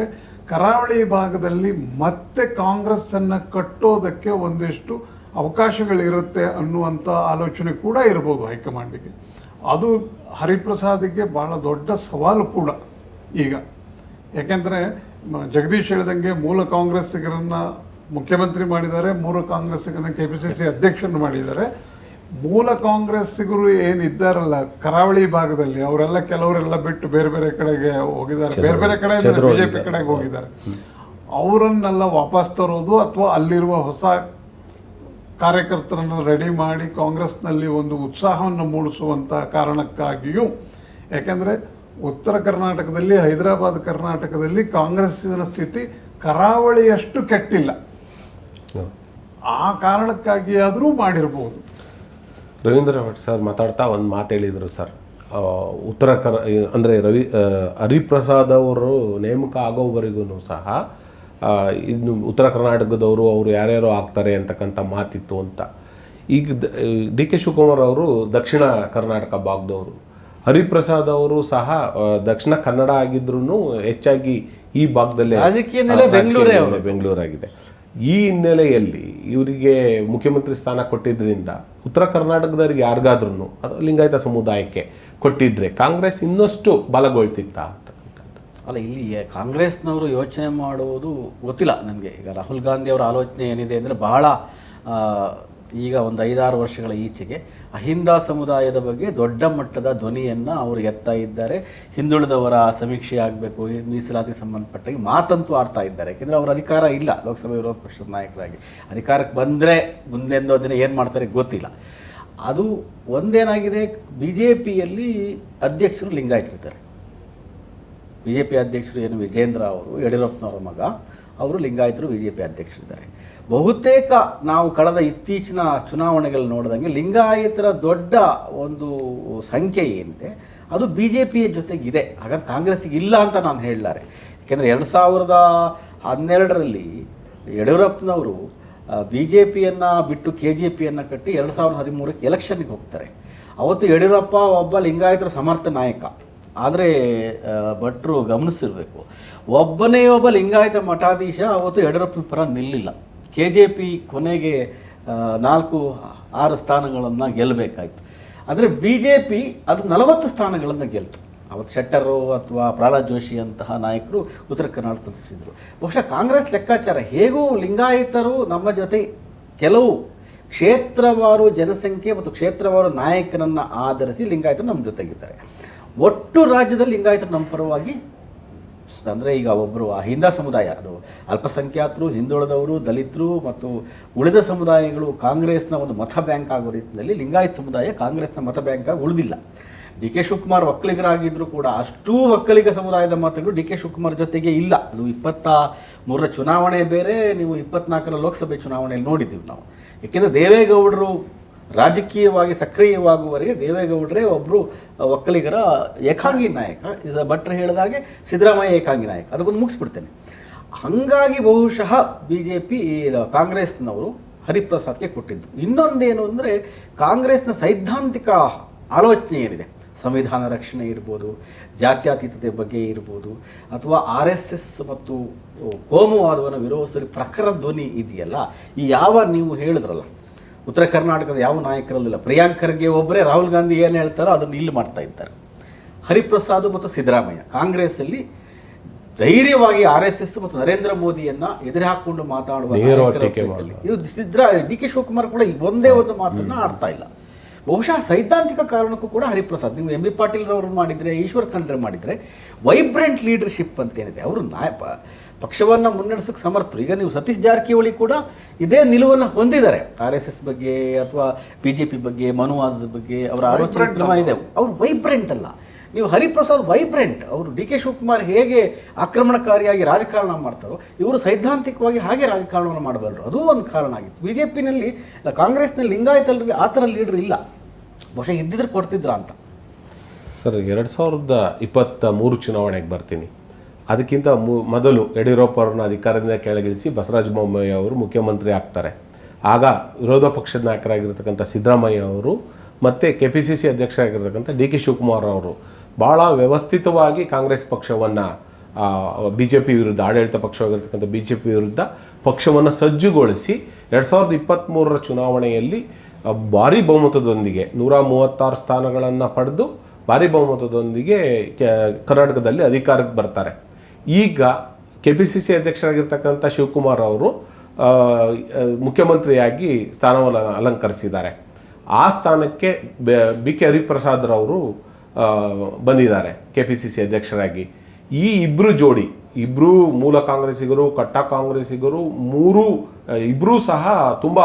ಕರಾವಳಿ ಭಾಗದಲ್ಲಿ ಮತ್ತೆ ಕಾಂಗ್ರೆಸ್ಸನ್ನು ಕಟ್ಟೋದಕ್ಕೆ ಒಂದಿಷ್ಟು ಅವಕಾಶಗಳಿರುತ್ತೆ ಅನ್ನುವಂಥ ಆಲೋಚನೆ ಕೂಡ ಇರ್ಬೋದು ಹೈಕಮಾಂಡಿಗೆ. ಅದು ಹರಿಪ್ರಸಾದಿಗೆ ಬಹಳ ದೊಡ್ಡ ಸವಾಲು ಕೂಡ ಈಗ. ಯಾಕೆಂದರೆ ಜಗದೀಶ್ ಹೇಳಿದಂಗೆ ಮೂಲ ಕಾಂಗ್ರೆಸ್ಸಿಗರನ್ನು ಮುಖ್ಯಮಂತ್ರಿ ಮಾಡಿದ್ದಾರೆ, ಮೂಲ ಕಾಂಗ್ರೆಸ್ಸಿಗರನ್ನು KPCC ಅಧ್ಯಕ್ಷರನ್ನು ಮಾಡಿದ್ದಾರೆ. ಮೂಲ ಕಾಂಗ್ರೆಸ್ಸಿಗರು ಏನಿದ್ದಾರಲ್ಲ ಕರಾವಳಿ ಭಾಗದಲ್ಲಿ ಅವರೆಲ್ಲ ಕೆಲವರೆಲ್ಲ ಬಿಟ್ಟು ಬೇರೆ ಬೇರೆ ಕಡೆಗೆ ಹೋಗಿದ್ದಾರೆ, ಬೇರೆ ಬೇರೆ ಕಡೆ ಬಿಜೆಪಿ ಕಡೆಗೆ ಹೋಗಿದ್ದಾರೆ. ಅವರನ್ನೆಲ್ಲ ವಾಪಸ್ ತರೋದು ಅಥವಾ ಅಲ್ಲಿರುವ ಹೊಸ ಕಾರ್ಯಕರ್ತರನ್ನು ರೆಡಿ ಮಾಡಿ ಕಾಂಗ್ರೆಸ್ನಲ್ಲಿ ಒಂದು ಉತ್ಸಾಹವನ್ನು ಮೂಡಿಸುವಂಥ ಕಾರಣಕ್ಕಾಗಿಯೂ, ಯಾಕೆಂದರೆ ಉತ್ತರ ಕರ್ನಾಟಕದಲ್ಲಿ, ಹೈದರಾಬಾದ್ ಕರ್ನಾಟಕದಲ್ಲಿ ಕಾಂಗ್ರೆಸ್ಸಿನ ಸ್ಥಿತಿ ಕರಾವಳಿಯಷ್ಟು ಕೆಟ್ಟಿಲ್ಲ. ಆ ಕಾರಣಕ್ಕಾಗಿ ಆದರೂ ಮಾಡಿರ್ಬೋದು. ರವೀಂದ್ರ ಭಟ್ ಸರ್ ಮಾತಾಡ್ತಾ ಒಂದು ಮಾತು ಹೇಳಿದರು ಸರ್, ಅಂದರೆ ಹರಿಪ್ರಸಾದ್ ಅವರು ನೇಮಕ ಆಗೋವರೆಗೂ ಸಹ ಇನ್ನು ಉತ್ತರ ಕರ್ನಾಟಕದವರು ಅವರು ಯಾರ್ಯಾರು ಆಗ್ತಾರೆ ಅಂತಕ್ಕಂಥ ಮಾತಿತ್ತು ಅಂತ. ಈಗ ಡಿ ಕೆ ಶಿವಕುಮಾರ್ ಅವರು ದಕ್ಷಿಣ ಕರ್ನಾಟಕ ಭಾಗದವರು, ಹರಿಪ್ರಸಾದ್ ಅವರು ಸಹ ದಕ್ಷಿಣ ಕನ್ನಡ ಆಗಿದ್ರು ಹೆಚ್ಚಾಗಿ ಈ ಭಾಗದಲ್ಲೇ ಬೆಂಗಳೂರಾಗಿದೆ. ಈ ಹಿನ್ನೆಲೆಯಲ್ಲಿ ಇವರಿಗೆ ಮುಖ್ಯಮಂತ್ರಿ ಸ್ಥಾನ ಕೊಟ್ಟಿದ್ದರಿಂದ ಉತ್ತರ ಕರ್ನಾಟಕದವ್ರಿಗೆ ಯಾರಿಗಾದ್ರೂ ಅದು ಲಿಂಗಾಯತ ಸಮುದಾಯಕ್ಕೆ ಕೊಟ್ಟಿದ್ರೆ ಕಾಂಗ್ರೆಸ್ ಇನ್ನಷ್ಟು ಬಲಗೊಳ್ತಿತ್ತ ಅಂತಕ್ಕಂಥದ್ದು. ಅಲ್ಲ, ಇಲ್ಲಿ ಕಾಂಗ್ರೆಸ್ನವರು ಯೋಚನೆ ಮಾಡುವುದು ಗೊತ್ತಿಲ್ಲ ನನಗೆ. ಈಗ ರಾಹುಲ್ ಗಾಂಧಿ ಅವರ ಆಲೋಚನೆ ಏನಿದೆ ಅಂದರೆ ಬಹಳ ಈಗ ಒಂದು 5-6 ವರ್ಷಗಳ ಈಚೆಗೆ ಅಹಿಂದ ಸಮುದಾಯದ ಬಗ್ಗೆ ದೊಡ್ಡ ಮಟ್ಟದ ಧ್ವನಿಯನ್ನು ಅವರು ಎತ್ತಾ ಇದ್ದಾರೆ. ಹಿಂದುಳಿದವರ ಸಮೀಕ್ಷೆ ಆಗಬೇಕು, ಮೀಸಲಾತಿ ಸಂಬಂಧಪಟ್ಟಾಗಿ ಮಾತಂತೂ ಆಡ್ತಾ ಇದ್ದಾರೆ. ಯಾಕೆಂದರೆ ಅವರ ಅಧಿಕಾರ ಇಲ್ಲ, ಲೋಕಸಭೆ ವಿರೋಧ ಪಕ್ಷದ ನಾಯಕರಾಗಿ ಅಧಿಕಾರಕ್ಕೆ ಬಂದರೆ ಮುಂದೆಂದೋ ದಿನ ಏನು ಮಾಡ್ತಾರೆ ಗೊತ್ತಿಲ್ಲ. ಅದು ಒಂದೇನಾಗಿದೆ, ಬಿ ಜೆ ಪಿಯಲ್ಲಿ ಅಧ್ಯಕ್ಷರು ಲಿಂಗಾಯತರಿದ್ದಾರೆ. ಬಿ ಜೆ ಪಿ ಅಧ್ಯಕ್ಷರು ಏನು ವಿಜೇಂದ್ರ ಅವರು, ಯಡಿಯೂರಪ್ಪನವರ ಮಗ, ಅವರು ಲಿಂಗಾಯತರು ಬಿ ಜೆ ಪಿ ಅಧ್ಯಕ್ಷರಿದ್ದಾರೆ. ಬಹುತೇಕ ನಾವು ಕಳೆದ ಇತ್ತೀಚಿನ ಚುನಾವಣೆಗಳು ನೋಡಿದಂಗೆ ಲಿಂಗಾಯತರ ದೊಡ್ಡ ಒಂದು ಸಂಖ್ಯೆ ಏನಿದೆ ಅದು ಬಿ ಜೆ ಪಿಯ ಜೊತೆಗಿದೆ. ಹಾಗಾದ್ರೆ ಕಾಂಗ್ರೆಸ್ಸಿಗೆ ಇಲ್ಲ ಅಂತ ನಾನು ಹೇಳಲಾರೆ. ಯಾಕೆಂದರೆ 2012ರಲ್ಲಿ ಯಡಿಯೂರಪ್ಪನವರು ಬಿ ಜೆ ಪಿಯನ್ನು ಬಿಟ್ಟು KJPಯನ್ನು ಕಟ್ಟಿ 2013ಕ್ಕೆ ಎಲೆಕ್ಷನ್ಗೆ ಹೋಗ್ತಾರೆ. ಅವತ್ತು ಯಡಿಯೂರಪ್ಪ ಒಬ್ಬ ಲಿಂಗಾಯತರ ಸಮರ್ಥ ನಾಯಕ. ಆದರೆ ಭಟ್ರು ಗಮನಿಸಿರಬೇಕು, ಒಬ್ಬನೇ ಒಬ್ಬ ಲಿಂಗಾಯತ ಮಠಾಧೀಶ ಅವತ್ತು ಯಡಿಯೂರಪ್ಪನ ಪರ ನಿಲ್ಲಿಲ್ಲ. KJP ಕೊನೆಗೆ 4-6 ಸ್ಥಾನಗಳನ್ನು ಗೆಲ್ಲಬೇಕಾಯಿತು. ಆದರೆ BJP ಅದು 40 ಸ್ಥಾನಗಳನ್ನು ಗೆಲ್ತು. ಅವತ್ತು ಶೆಟ್ಟರು ಅಥವಾ ಪ್ರಹ್ಲಾದ್ ಜೋಶಿ ಅಂತಹ ನಾಯಕರು ಉತ್ತರ ಕರ್ನಾಟಕ ಪ್ರತಿಸಿದರು. ಬಹುಶಃ ಕಾಂಗ್ರೆಸ್ ಲೆಕ್ಕಾಚಾರ ಹೇಗೂ ಲಿಂಗಾಯತರು ನಮ್ಮ ಜೊತೆ ಕೆಲವು ಕ್ಷೇತ್ರವಾರು ಜನಸಂಖ್ಯೆ ಮತ್ತು ಕ್ಷೇತ್ರವಾರು ನಾಯಕನನ್ನು ಆಧರಿಸಿ ಲಿಂಗಾಯತರು ನಮ್ಮ ಜೊತೆಗಿದ್ದಾರೆ. ಒಟ್ಟು ರಾಜ್ಯದಲ್ಲಿ ಲಿಂಗಾಯತರು ನಮ್ಮ ಪರವಾಗಿ, ಅಂದರೆ ಈಗ ಒಬ್ಬರು ಅಹಿಂದ ಸಮುದಾಯ, ಅದು ಅಲ್ಪಸಂಖ್ಯಾತರು, ಹಿಂದುಳಿದವರು, ದಲಿತರು ಮತ್ತು ಉಳಿದ ಸಮುದಾಯಗಳು ಕಾಂಗ್ರೆಸ್ನ ಒಂದು ಮತ ಬ್ಯಾಂಕ್ ಆಗೋ ರೀತಿಯಲ್ಲಿ ಲಿಂಗಾಯತ ಸಮುದಾಯ ಕಾಂಗ್ರೆಸ್ನ ಮತ ಬ್ಯಾಂಕ್ ಆಗಿ ಉಳಿದಿಲ್ಲ. ಡಿ ಕೆ ಶಿವಕುಮಾರ್ ಒಕ್ಕಲಿಗರಾಗಿದ್ದರೂ ಕೂಡ ಅಷ್ಟೂ ಒಕ್ಕಲಿಗ ಸಮುದಾಯದ ಮತಗಳು ಡಿ ಕೆ ಶಿವಕುಮಾರ್ ಜೊತೆಗೆ ಇಲ್ಲ. ಅದು 23ರ ಚುನಾವಣೆ ಬೇರೆ, ನೀವು 24ರ ಲೋಕಸಭೆ ಚುನಾವಣೆಯಲ್ಲಿ ನೋಡಿದ್ದೀವಿ ನಾವು. ಏಕೆಂದರೆ ದೇವೇಗೌಡರು ರಾಜಕೀಯವಾಗಿ ಸಕ್ರಿಯವಾಗುವವರೆಗೆ ದೇವೇಗೌಡರೇ ಒಬ್ಬರು ಒಕ್ಕಲಿಗರ ಏಕಾಂಗಿ ನಾಯಕ. ಭಟ್ರು ಹೇಳಿದಾಗೆ ಸಿದ್ದರಾಮಯ್ಯ ಏಕಾಂಗಿ ನಾಯಕ. ಅದಕ್ಕೊಂದು ಮುಗಿಸ್ಬಿಡ್ತೇನೆ. ಹಾಗಾಗಿ ಬಹುಶಃ BJP ಕಾಂಗ್ರೆಸ್ನವರು ಹರಿಪ್ರಸಾದ್ಗೆ ಕೊಟ್ಟಿದ್ದು. ಇನ್ನೊಂದೇನು ಅಂದರೆ ಕಾಂಗ್ರೆಸ್ನ ಸೈದ್ಧಾಂತಿಕ ಆಲೋಚನೆ ಏನಿದೆ, ಸಂವಿಧಾನ ರಕ್ಷಣೆ ಇರ್ಬೋದು, ಜಾತ್ಯತೀತತೆ ಬಗ್ಗೆ ಇರ್ಬೋದು, ಅಥವಾ RSS ಮತ್ತು ಕೋಮುವಾದವನ್ನು ವಿರೋಧಿಸಲು ಪ್ರಖರ ಧ್ವನಿ ಇದೆಯಲ್ಲ, ಈ ನೀವು ಹೇಳಿದ್ರಲ್ಲ ಉತ್ತರ ಕರ್ನಾಟಕದ ಯಾವ ನಾಯಕರಲ್ಲಿಲ್ಲ. ಪ್ರಿಯಾಂಕ್ ಖರ್ಗೆ ಒಬ್ಬರೇ ರಾಹುಲ್ ಗಾಂಧಿ ಏನು ಹೇಳ್ತಾರೋ ಅದನ್ನು ಇಲ್ಲಿ ಮಾಡ್ತಾ ಇದ್ದಾರೆ. ಹರಿಪ್ರಸಾದ್ ಮತ್ತು ಸಿದ್ದರಾಮಯ್ಯ ಕಾಂಗ್ರೆಸ್ಸಲ್ಲಿ ಧೈರ್ಯವಾಗಿ RSS ಮತ್ತು ನರೇಂದ್ರ ಮೋದಿಯನ್ನು ಎದುರು ಹಾಕಿಕೊಂಡು ಮಾತಾಡುವ ಡಿ ಕೆ ಶಿವಕುಮಾರ್ ಕೂಡ ಒಂದೇ ಒಂದು ಮಾತನ್ನು ಆಡ್ತಾ ಇಲ್ಲ. ಬಹುಶಃ ಸೈದ್ಧಾಂತಿಕ ಕಾರಣಕ್ಕೂ ಕೂಡ ಹರಿಪ್ರಸಾದ್, ನೀವು MB ಪಾಟೀಲ್ ರವರು ಮಾಡಿದರೆ, ಈಶ್ವರ್ ಖಂಡ್ರೆ ಮಾಡಿದರೆ, ವೈಬ್ರೆಂಟ್ ಲೀಡರ್ಶಿಪ್ ಅಂತೇನಿದೆ, ಅವರು ಪಕ್ಷವನ್ನು ಮುನ್ನಡೆಸೋಕ್ಕೆ ಸಮರ್ಥರು. ಈಗ ನೀವು ಸತೀಶ್ ಜಾರಕಿಹೊಳಿ ಕೂಡ ಇದೇ ನಿಲುವನ್ನು ಹೊಂದಿದ್ದಾರೆ. RSS ಬಗ್ಗೆ ಅಥವಾ BJP ಬಗ್ಗೆ, ಮನುವಾದದ ಬಗ್ಗೆ ಅವರ ಆಲೋಚನೆ ಇದೆ. ಅವರು ವೈಬ್ರೆಂಟ್ ಅಲ್ಲ. ನೀವು ಹರಿಪ್ರಸಾದ್ ವೈಬ್ರೆಂಟ್. ಅವರು ಡಿ ಕೆ ಶಿವಕುಮಾರ್ ಹೇಗೆ ಆಕ್ರಮಣಕಾರಿಯಾಗಿ ರಾಜಕಾರಣ ಮಾಡ್ತಾರೋ ಇವರು ಸೈದ್ಧಾಂತಿಕವಾಗಿ ಹಾಗೆ ರಾಜಕಾರಣವನ್ನು ಮಾಡಬಲ್ಲರು. ಅದೂ ಒಂದು ಕಾರಣ ಆಗಿತ್ತು. BJPನಲ್ಲಿ ಕಾಂಗ್ರೆಸ್ನಲ್ಲಿ ಲಿಂಗಾಯತಲ್ಲಿ ಆ ಥರ ಲೀಡರ್ ಇಲ್ಲ. ಬಹುಶಃ ಇದ್ದಿದ್ರೆ ಕೊಡ್ತಿದ್ರ ಅಂತ. ಸರ್, 2023 ಚುನಾವಣೆಗೆ ಬರ್ತೀನಿ. ಅದಕ್ಕಿಂತ ಮೊದಲು ಯಡಿಯೂರಪ್ಪ ಅವ್ರನ್ನ ಅಧಿಕಾರದಿಂದ ಕೆಳಗಿಳಿಸಿ ಬಸವರಾಜ ಬೊಮ್ಮಾಯಿ ಅವರು ಮುಖ್ಯಮಂತ್ರಿ ಆಗ್ತಾರೆ. ಆಗ ವಿರೋಧ ಪಕ್ಷದ ನಾಯಕರಾಗಿರ್ತಕ್ಕಂಥ ಸಿದ್ದರಾಮಯ್ಯ ಅವರು ಮತ್ತು KPCC ಅಧ್ಯಕ್ಷರಾಗಿರ್ತಕ್ಕಂಥ ಡಿ ಕೆ ಶಿವಕುಮಾರ್ ಅವರು ಭಾಳ ವ್ಯವಸ್ಥಿತವಾಗಿ ಕಾಂಗ್ರೆಸ್ ಪಕ್ಷವನ್ನು BJP ವಿರುದ್ಧ, ಆಡಳಿತ ಪಕ್ಷವಾಗಿರ್ತಕ್ಕಂಥ BJP ವಿರುದ್ಧ ಪಕ್ಷವನ್ನು ಸಜ್ಜುಗೊಳಿಸಿ 2023ರ ಚುನಾವಣೆಯಲ್ಲಿ ಭಾರಿ ಬಹುಮತದೊಂದಿಗೆ 136 ಸ್ಥಾನಗಳನ್ನು ಪಡೆದು ಭಾರಿ ಬಹುಮತದೊಂದಿಗೆ ಕರ್ನಾಟಕದಲ್ಲಿ ಅಧಿಕಾರಕ್ಕೆ ಬರ್ತಾರೆ. ಈಗ KPCC ಅಧ್ಯಕ್ಷರಾಗಿರ್ತಕ್ಕಂಥ ಶಿವಕುಮಾರ್ ಅವರು ಮುಖ್ಯಮಂತ್ರಿಯಾಗಿ ಸ್ಥಾನವನ್ನು ಅಲಂಕರಿಸಿದ್ದಾರೆ. ಆ ಸ್ಥಾನಕ್ಕೆ ಬಿ ಕೆ ಹರಿಪ್ರಸಾದ್ರವರು ಬಂದಿದ್ದಾರೆ KPCC ಅಧ್ಯಕ್ಷರಾಗಿ. ಈ ಇಬ್ಬರು ಜೋಡಿ, ಇಬ್ಬರು ಮೂಲ ಕಾಂಗ್ರೆಸ್ಸಿಗರು, ಕಟ್ಟ ಕಾಂಗ್ರೆಸ್ಸಿಗರು, ಇಬ್ಬರೂ ಸಹ ತುಂಬ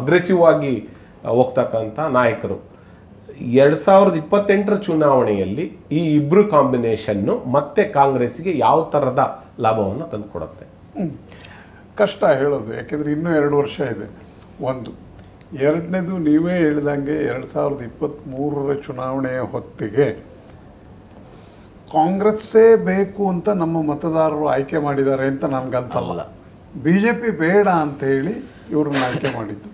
ಅಗ್ರೆಸಿವ್ ಆಗಿ ಹೋಗ್ತಕ್ಕಂಥ ನಾಯಕರು. 2028 ಚುನಾವಣೆಯಲ್ಲಿ ಈ ಇಬ್ಬರು ಕಾಂಬಿನೇಷನ್ನು ಮತ್ತೆ ಕಾಂಗ್ರೆಸ್ಸಿಗೆ ಯಾವ ಥರದ ಲಾಭವನ್ನು ತಂದುಕೊಡುತ್ತೆ? ಕಷ್ಟ ಹೇಳೋದು, ಯಾಕೆಂದರೆ ಇನ್ನೂ 2 ವರ್ಷ ಇದೆ. ಒಂದು. ಎರಡನೇದು, ನೀವೇ ಹೇಳಿದಂಗೆ 2023 ಚುನಾವಣೆಯ ಹೊತ್ತಿಗೆ ಕಾಂಗ್ರೆಸ್ಸೇ ಬೇಕು ಅಂತ ನಮ್ಮ ಮತದಾರರು ಆಯ್ಕೆ ಮಾಡಿದ್ದಾರೆ ಅಂತ ನನಗಂತಲ್ಲ. BJP ಬೇಡ ಅಂತ ಹೇಳಿ ಇವ್ರನ್ನ ಆಯ್ಕೆ ಮಾಡಿದ್ದು.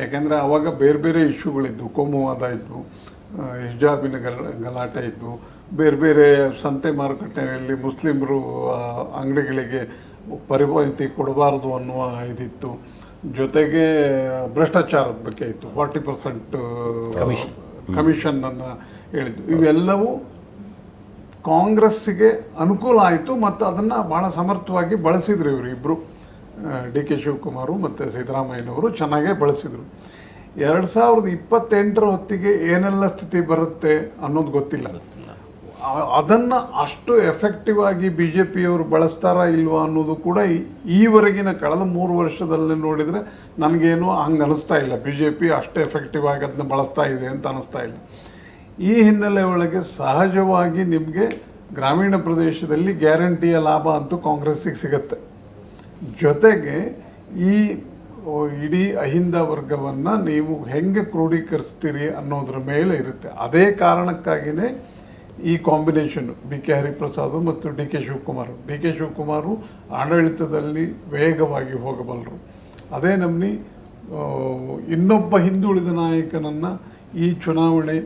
ಯಾಕೆಂದರೆ ಅವಾಗ ಬೇರೆ ಬೇರೆ ಇಶ್ಯೂಗಳಿದ್ದು, ಕೋಮುವಾದ ಇದ್ವು, ಹಿಜಾಬಿನ ಗಲಾಟೆ ಇದ್ವು, ಬೇರೆ ಬೇರೆ ಸಂತೆ ಮಾರುಕಟ್ಟೆಯಲ್ಲಿ ಮುಸ್ಲಿಮರು ಅಂಗಡಿಗಳಿಗೆ ಪರಿಪಾತಿ ಕೊಡಬಾರ್ದು ಅನ್ನುವ ಇದಿತ್ತು. ಜೊತೆಗೆ ಭ್ರಷ್ಟಾಚಾರದ ಬಗ್ಗೆ ಇತ್ತು, 40% ಕಮಿಷನನ್ನು ಹೇಳಿದ್ದು. ಇವೆಲ್ಲವೂ ಕಾಂಗ್ರೆಸ್ಸಿಗೆ ಅನುಕೂಲ ಆಯಿತು ಮತ್ತು ಅದನ್ನು ಭಾಳ ಸಮರ್ಥವಾಗಿ ಬಳಸಿದ್ರು ಇವರಿಬ್ಬರು, DK ಶಿವಕುಮಾರು ಮತ್ತು ಸಿದ್ದರಾಮಯ್ಯನವರು ಚೆನ್ನಾಗೇ ಬಳಸಿದರು. 2028 ಹೊತ್ತಿಗೆ ಏನೆಲ್ಲ ಸ್ಥಿತಿ ಬರುತ್ತೆ ಅನ್ನೋದು ಗೊತ್ತಿಲ್ಲ. ಅದನ್ನು ಅಷ್ಟು ಎಫೆಕ್ಟಿವ್ ಆಗಿ BJPಯವರು ಬಳಸ್ತಾರಾ ಇಲ್ವಾ ಅನ್ನೋದು ಕೂಡ ಈವರೆಗಿನ ಕಳೆದ 3 ವರ್ಷದಲ್ಲಿ ನೋಡಿದರೆ ನನಗೇನು ಹಂಗೆ ಅನ್ನಿಸ್ತಾ ಇಲ್ಲ. BJP ಅಷ್ಟು ಎಫೆಕ್ಟಿವ್ ಆಗಿ ಅದನ್ನ ಬಳಸ್ತಾ ಇದೆ ಅಂತ ಅನ್ನಿಸ್ತಾ ಇಲ್ಲ. ಈ ಹಿನ್ನೆಲೆ ಒಳಗೆ ಸಹಜವಾಗಿ ನಿಮಗೆ ಗ್ರಾಮೀಣ ಪ್ರದೇಶದಲ್ಲಿ ಗ್ಯಾರಂಟಿಯ ಲಾಭ ಅಂತೂ ಕಾಂಗ್ರೆಸ್ಸಿಗೆ ಸಿಗುತ್ತೆ. ಜೊತೆಗೆ ಈ ಇಡೀ ಅಹಿಂದ ವರ್ಗವನ್ನು ನೀವು ಹೆಂಗೆ ಕ್ರೋಢೀಕರಿಸ್ತೀರಿ ಅನ್ನೋದ್ರ ಮೇಲೆ ಇರುತ್ತೆ. ಅದೇ ಕಾರಣಕ್ಕಾಗಿಯೇ ಈ ಕಾಂಬಿನೇಷನ್ನು BK ಹರಿಪ್ರಸಾದ್ ಮತ್ತು DK ಶಿವಕುಮಾರು ಆಡಳಿತದಲ್ಲಿ ವೇಗವಾಗಿ ಹೋಗಬಲ್ಲರು. ಅದೇ ನಮ್ಮನಿ ಇನ್ನೊಬ್ಬ ಹಿಂದುಳಿದ ನಾಯಕನನ್ನು ಈ ಚುನಾವಣೆ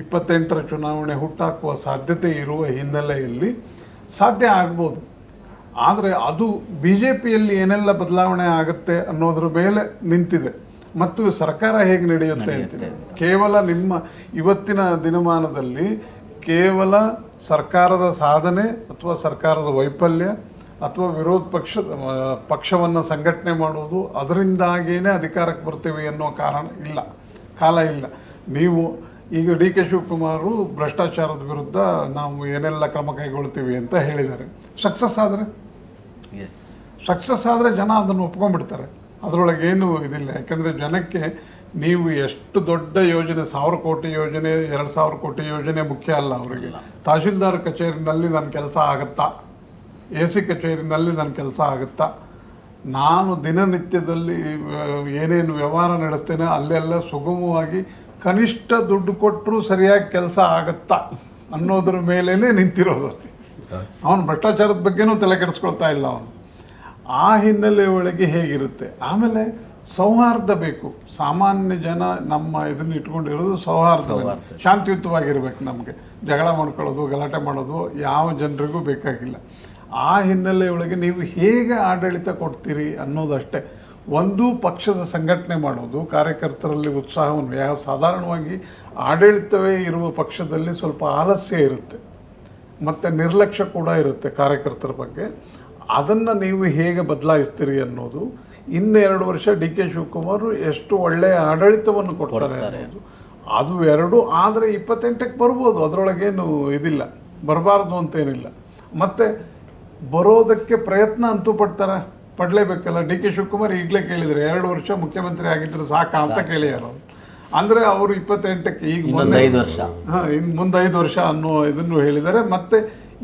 28 ಚುನಾವಣೆ ಹುಟ್ಟಾಕುವ ಸಾಧ್ಯತೆ ಇರುವ ಹಿನ್ನೆಲೆಯಲ್ಲಿ ಸಾಧ್ಯ ಆಗ್ಬೋದು. ಆದರೆ ಅದು BJPಯಲ್ಲಿ ಏನೆಲ್ಲ ಬದಲಾವಣೆ ಆಗುತ್ತೆ ಅನ್ನೋದ್ರ ಮೇಲೆ ನಿಂತಿದೆ ಮತ್ತು ಸರ್ಕಾರ ಹೇಗೆ ನಡೆಯುತ್ತೆ ಅಂತಿದೆ. ಕೇವಲ ನಿಮ್ಮ ಇವತ್ತಿನ ದಿನಮಾನದಲ್ಲಿ ಕೇವಲ ಸರ್ಕಾರದ ಸಾಧನೆ ಅಥವಾ ಸರ್ಕಾರದ ವೈಫಲ್ಯ ಅಥವಾ ವಿರೋಧ ಪಕ್ಷವನ್ನು ಸಂಘಟನೆ ಮಾಡೋದು, ಅದರಿಂದಾಗೇನೆ ಅಧಿಕಾರಕ್ಕೆ ಬರ್ತೀವಿ ಅನ್ನೋ ಕಾಲ ಇಲ್ಲ. ನೀವು ಈಗ DK ಶಿವಕುಮಾರು ಭ್ರಷ್ಟಾಚಾರದ ವಿರುದ್ಧ ನಾವು ಏನೆಲ್ಲ ಕ್ರಮ ಕೈಗೊಳ್ತೀವಿ ಅಂತ ಹೇಳಿದ್ದಾರೆ. ಸಕ್ಸಸ್ ಆದರೆ ಜನ ಅದನ್ನು ಒಪ್ಕೊಂಡ್ಬಿಡ್ತಾರೆ, ಅದರೊಳಗೇನು ಇದಿಲ್ಲ. ಯಾಕಂದರೆ ಜನಕ್ಕೆ ನೀವು ಎಷ್ಟು ದೊಡ್ಡ ಯೋಜನೆ, 1000 ಕೋಟಿ ಯೋಜನೆ, 2000 ಕೋಟಿ ಯೋಜನೆ ಮುಖ್ಯ ಅಲ್ಲ ಅವರಿಗೆ. ತಹಶೀಲ್ದಾರ್ ಕಚೇರಿನಲ್ಲಿ ನನ್ನ ಕೆಲಸ ಆಗುತ್ತಾ, AC ಕಚೇರಿನಲ್ಲಿ ನನ್ನ ಕೆಲಸ ಆಗುತ್ತಾ, ನಾನು ದಿನನಿತ್ಯದಲ್ಲಿ ಏನೇನು ವ್ಯವಹಾರ ನಡೆಸ್ತೇನೆ ಅಲ್ಲೆಲ್ಲ ಸುಗಮವಾಗಿ ಕನಿಷ್ಠ ದುಡ್ಡು ಕೊಟ್ಟರು ಸರಿಯಾಗಿ ಕೆಲಸ ಆಗುತ್ತಾ ಅನ್ನೋದ್ರ ಮೇಲೇ ನಿಂತಿರೋದು. ಅವನು ಭ್ರಷ್ಟಾಚಾರದ ಬಗ್ಗೆನೂ ತಲೆ ಕೆಡಿಸ್ಕೊಳ್ತಾ ಇಲ್ಲ ಅವನು. ಆ ಹಿನ್ನೆಲೆ ಒಳಗೆ ಹೇಗಿರುತ್ತೆ. ಆಮೇಲೆ ಸೌಹಾರ್ದ ಬೇಕು. ಸಾಮಾನ್ಯ ಜನ ನಮ್ಮ ಇದನ್ನ ಇಟ್ಕೊಂಡಿರೋದು ಸೌಹಾರ್ದ, ಶಾಂತಿಯುತವಾಗಿರ್ಬೇಕು. ನಮಗೆ ಜಗಳ ಮಾಡ್ಕೊಳ್ಳೋದು, ಗಲಾಟೆ ಮಾಡೋದು ಯಾವ ಜನರಿಗೂ ಬೇಕಾಗಿಲ್ಲ. ಆ ಹಿನ್ನೆಲೆಯೊಳಗೆ ನೀವು ಹೇಗೆ ಆಡಳಿತ ಕೊಡ್ತೀರಿ ಅನ್ನೋದಷ್ಟೇ. ಒಂದು ಪಕ್ಷದ ಸಂಘಟನೆ ಮಾಡೋದು, ಕಾರ್ಯಕರ್ತರಲ್ಲಿ ಉತ್ಸಾಹವನ್ನು, ಸಾಧಾರಣವಾಗಿ ಆಡಳಿತವೇ ಇರುವ ಪಕ್ಷದಲ್ಲಿ ಸ್ವಲ್ಪ ಆಲಸ್ಯ ಇರುತ್ತೆ ಮತ್ತು ನಿರ್ಲಕ್ಷ್ಯ ಕೂಡ ಇರುತ್ತೆ ಕಾರ್ಯಕರ್ತರ ಬಗ್ಗೆ. ಅದನ್ನು ನೀವು ಹೇಗೆ ಬದಲಾಯಿಸ್ತೀರಿ ಅನ್ನೋದು. 2 ವರ್ಷ DK ಶಿವಕುಮಾರ್ ಎಷ್ಟು ಒಳ್ಳೆಯ ಆಡಳಿತವನ್ನು ಕೊಡ್ತಾರೆ ಅನ್ನೋದು, ಅದು 2. ಆದರೆ 28ಕ್ಕೆ ಬರ್ಬೋದು, ಅದರೊಳಗೇನು ಇದಿಲ್ಲ, ಬರಬಾರ್ದು ಅಂತೇನಿಲ್ಲ. ಮತ್ತು ಬರೋದಕ್ಕೆ ಪ್ರಯತ್ನ ಅಂತೂ ಪಡಲೇಬೇಕಲ್ಲ. DK ಶಿವಕುಮಾರ್ ಈಗಲೇ ಕೇಳಿದರೆ 2 ವರ್ಷ ಮುಖ್ಯಮಂತ್ರಿ ಆಗಿದ್ರು ಸಾಕ ಅಂತ ಕೇಳಿಯಾರ. ಅಂದರೆ ಅವರು 28ಕ್ಕೆ ಈಗ ಮುಂದೆ 5 ವರ್ಷ ಇನ್ನು ಮುಂದೆ 5 ವರ್ಷ ಅನ್ನೋ ಇದನ್ನು ಹೇಳಿದ್ದಾರೆ. ಮತ್ತು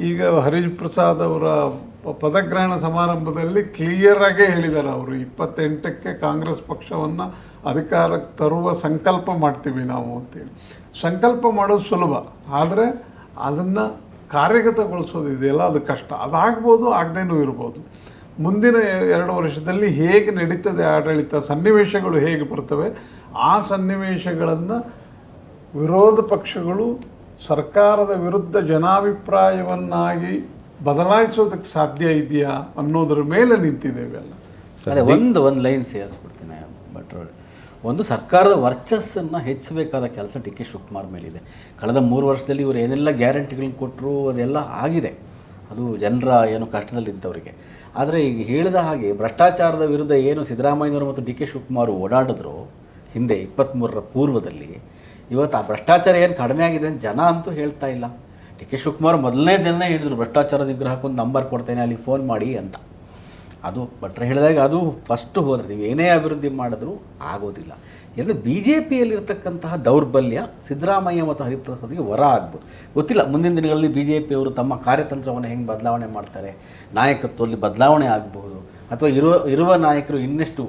ಈಗ ಹರಿಪ್ರಸಾದ್ ಅವರ ಪದಗ್ರಹಣ ಸಮಾರಂಭದಲ್ಲಿ ಕ್ಲಿಯರ್ ಆಗೇ ಹೇಳಿದ್ದಾರೆ, ಅವರು 28ಕ್ಕೆ ಕಾಂಗ್ರೆಸ್ ಪಕ್ಷವನ್ನು ಅಧಿಕಾರಕ್ಕೆ ತರುವ ಸಂಕಲ್ಪ ಮಾಡ್ತೀವಿ ನಾವು ಅಂತೇಳಿ. ಸಂಕಲ್ಪ ಮಾಡೋದು ಸುಲಭ, ಆದರೆ ಅದನ್ನು ಕಾರ್ಯಗತಗೊಳಿಸೋದು ಇದೆಯಲ್ಲ ಅದು ಕಷ್ಟ. ಅದಾಗ್ಬೋದು, ಆಗದೇನೂ ಇರ್ಬೋದು. ಮುಂದಿನ 2 ವರ್ಷದಲ್ಲಿ ಹೇಗೆ ನಡೀತದೆ ಆಡಳಿತ, ಸನ್ನಿವೇಶಗಳು ಹೇಗೆ ಬರ್ತವೆ, ಆ ಸನ್ನಿವೇಶಗಳನ್ನು ವಿರೋಧ ಪಕ್ಷಗಳು ಸರ್ಕಾರದ ವಿರುದ್ಧ ಜನಾಭಿಪ್ರಾಯವನ್ನಾಗಿ ಬದಲಾಯಿಸೋದಕ್ಕೆ ಸಾಧ್ಯ ಇದೆಯಾ ಅನ್ನೋದ್ರ ಮೇಲೆ ನಿಂತಿದ್ದೇವೆ ಅಲ್ಲ. ಅದೇ ಒಂದು ಲೈನ್ ಸೇರಿಸ್ಬಿಡ್ತೀನಿ ಭಟ್ರು. ಒಂದು ಸರ್ಕಾರದ ವರ್ಚಸ್ಸನ್ನು ಹೆಚ್ಚಿಸಬೇಕಾದ ಕೆಲಸ DK ಶಿವಕುಮಾರ್ ಮೇಲಿದೆ. ಕಳೆದ 3 ವರ್ಷದಲ್ಲಿ ಇವರು ಏನೆಲ್ಲ ಗ್ಯಾರಂಟಿಗಳನ್ನ ಕೊಟ್ಟರು ಅದೆಲ್ಲ ಆಗಿದೆ, ಅದು ಜನರ ಏನು ಕಷ್ಟದಲ್ಲಿದ್ದವರಿಗೆ. ಆದರೆ ಈಗ ಹೇಳಿದ ಹಾಗೆ ಭ್ರಷ್ಟಾಚಾರದ ವಿರುದ್ಧ ಏನು ಸಿದ್ದರಾಮಯ್ಯನವರು ಮತ್ತು DK ಶಿವಕುಮಾರ್ ಓಡಾಡಿದ್ರು, ಹಿಂದೆ 23ರ ಪೂರ್ವದಲ್ಲಿ ಇವತ್ತು ಆ ಭ್ರಷ್ಟಾಚಾರ ಏನು ಕಡಿಮೆ ಆಗಿದೆ ಅಂತ ಜನ ಅಂತೂ ಹೇಳ್ತಾ ಇಲ್ಲ. ಡಿ ಕೆ ಶಿವಕುಮಾರ್ ಮೊದಲನೇ ದಿನನೇ ಹೇಳಿದ್ರು ಭ್ರಷ್ಟಾಚಾರ ನಿಗ್ರಹಕ್ಕೆ ಒಂದು ನಂಬರ್ ಕೊಡ್ತೇನೆ, ಅಲ್ಲಿಗೆ ಫೋನ್ ಮಾಡಿ ಅಂತ. ಅದು ಭಟ್ರು ಹೇಳಿದಾಗ ಅದು ಫಸ್ಟು ಹೋದರೆ ನೀವು ಏನೇ ಅಭಿವೃದ್ಧಿ ಮಾಡಿದ್ರೂ ಆಗೋದಿಲ್ಲ. ಎಲ್ಲ ಬಿ ಜೆ ಪಿಯಲ್ಲಿರ್ತಕ್ಕಂತಹ ದೌರ್ಬಲ್ಯ ಸಿದ್ದರಾಮಯ್ಯ ಮತ್ತು ಹರಿಪ್ರಸಾದ್ಗೆ ಹೊರ ಆಗ್ಬೋದು. ಗೊತ್ತಿಲ್ಲ ಮುಂದಿನ ದಿನಗಳಲ್ಲಿ ಬಿ ಜೆ ಪಿಯವರು ತಮ್ಮ ಕಾರ್ಯತಂತ್ರವನ್ನು ಹೆಂಗೆ ಬದಲಾವಣೆ ಮಾಡ್ತಾರೆ, ನಾಯಕತ್ವದಲ್ಲಿ ಬದಲಾವಣೆ ಆಗಬಹುದು, ಅಥವಾ ಇರುವ ನಾಯಕರು ಇನ್ನೆಷ್ಟು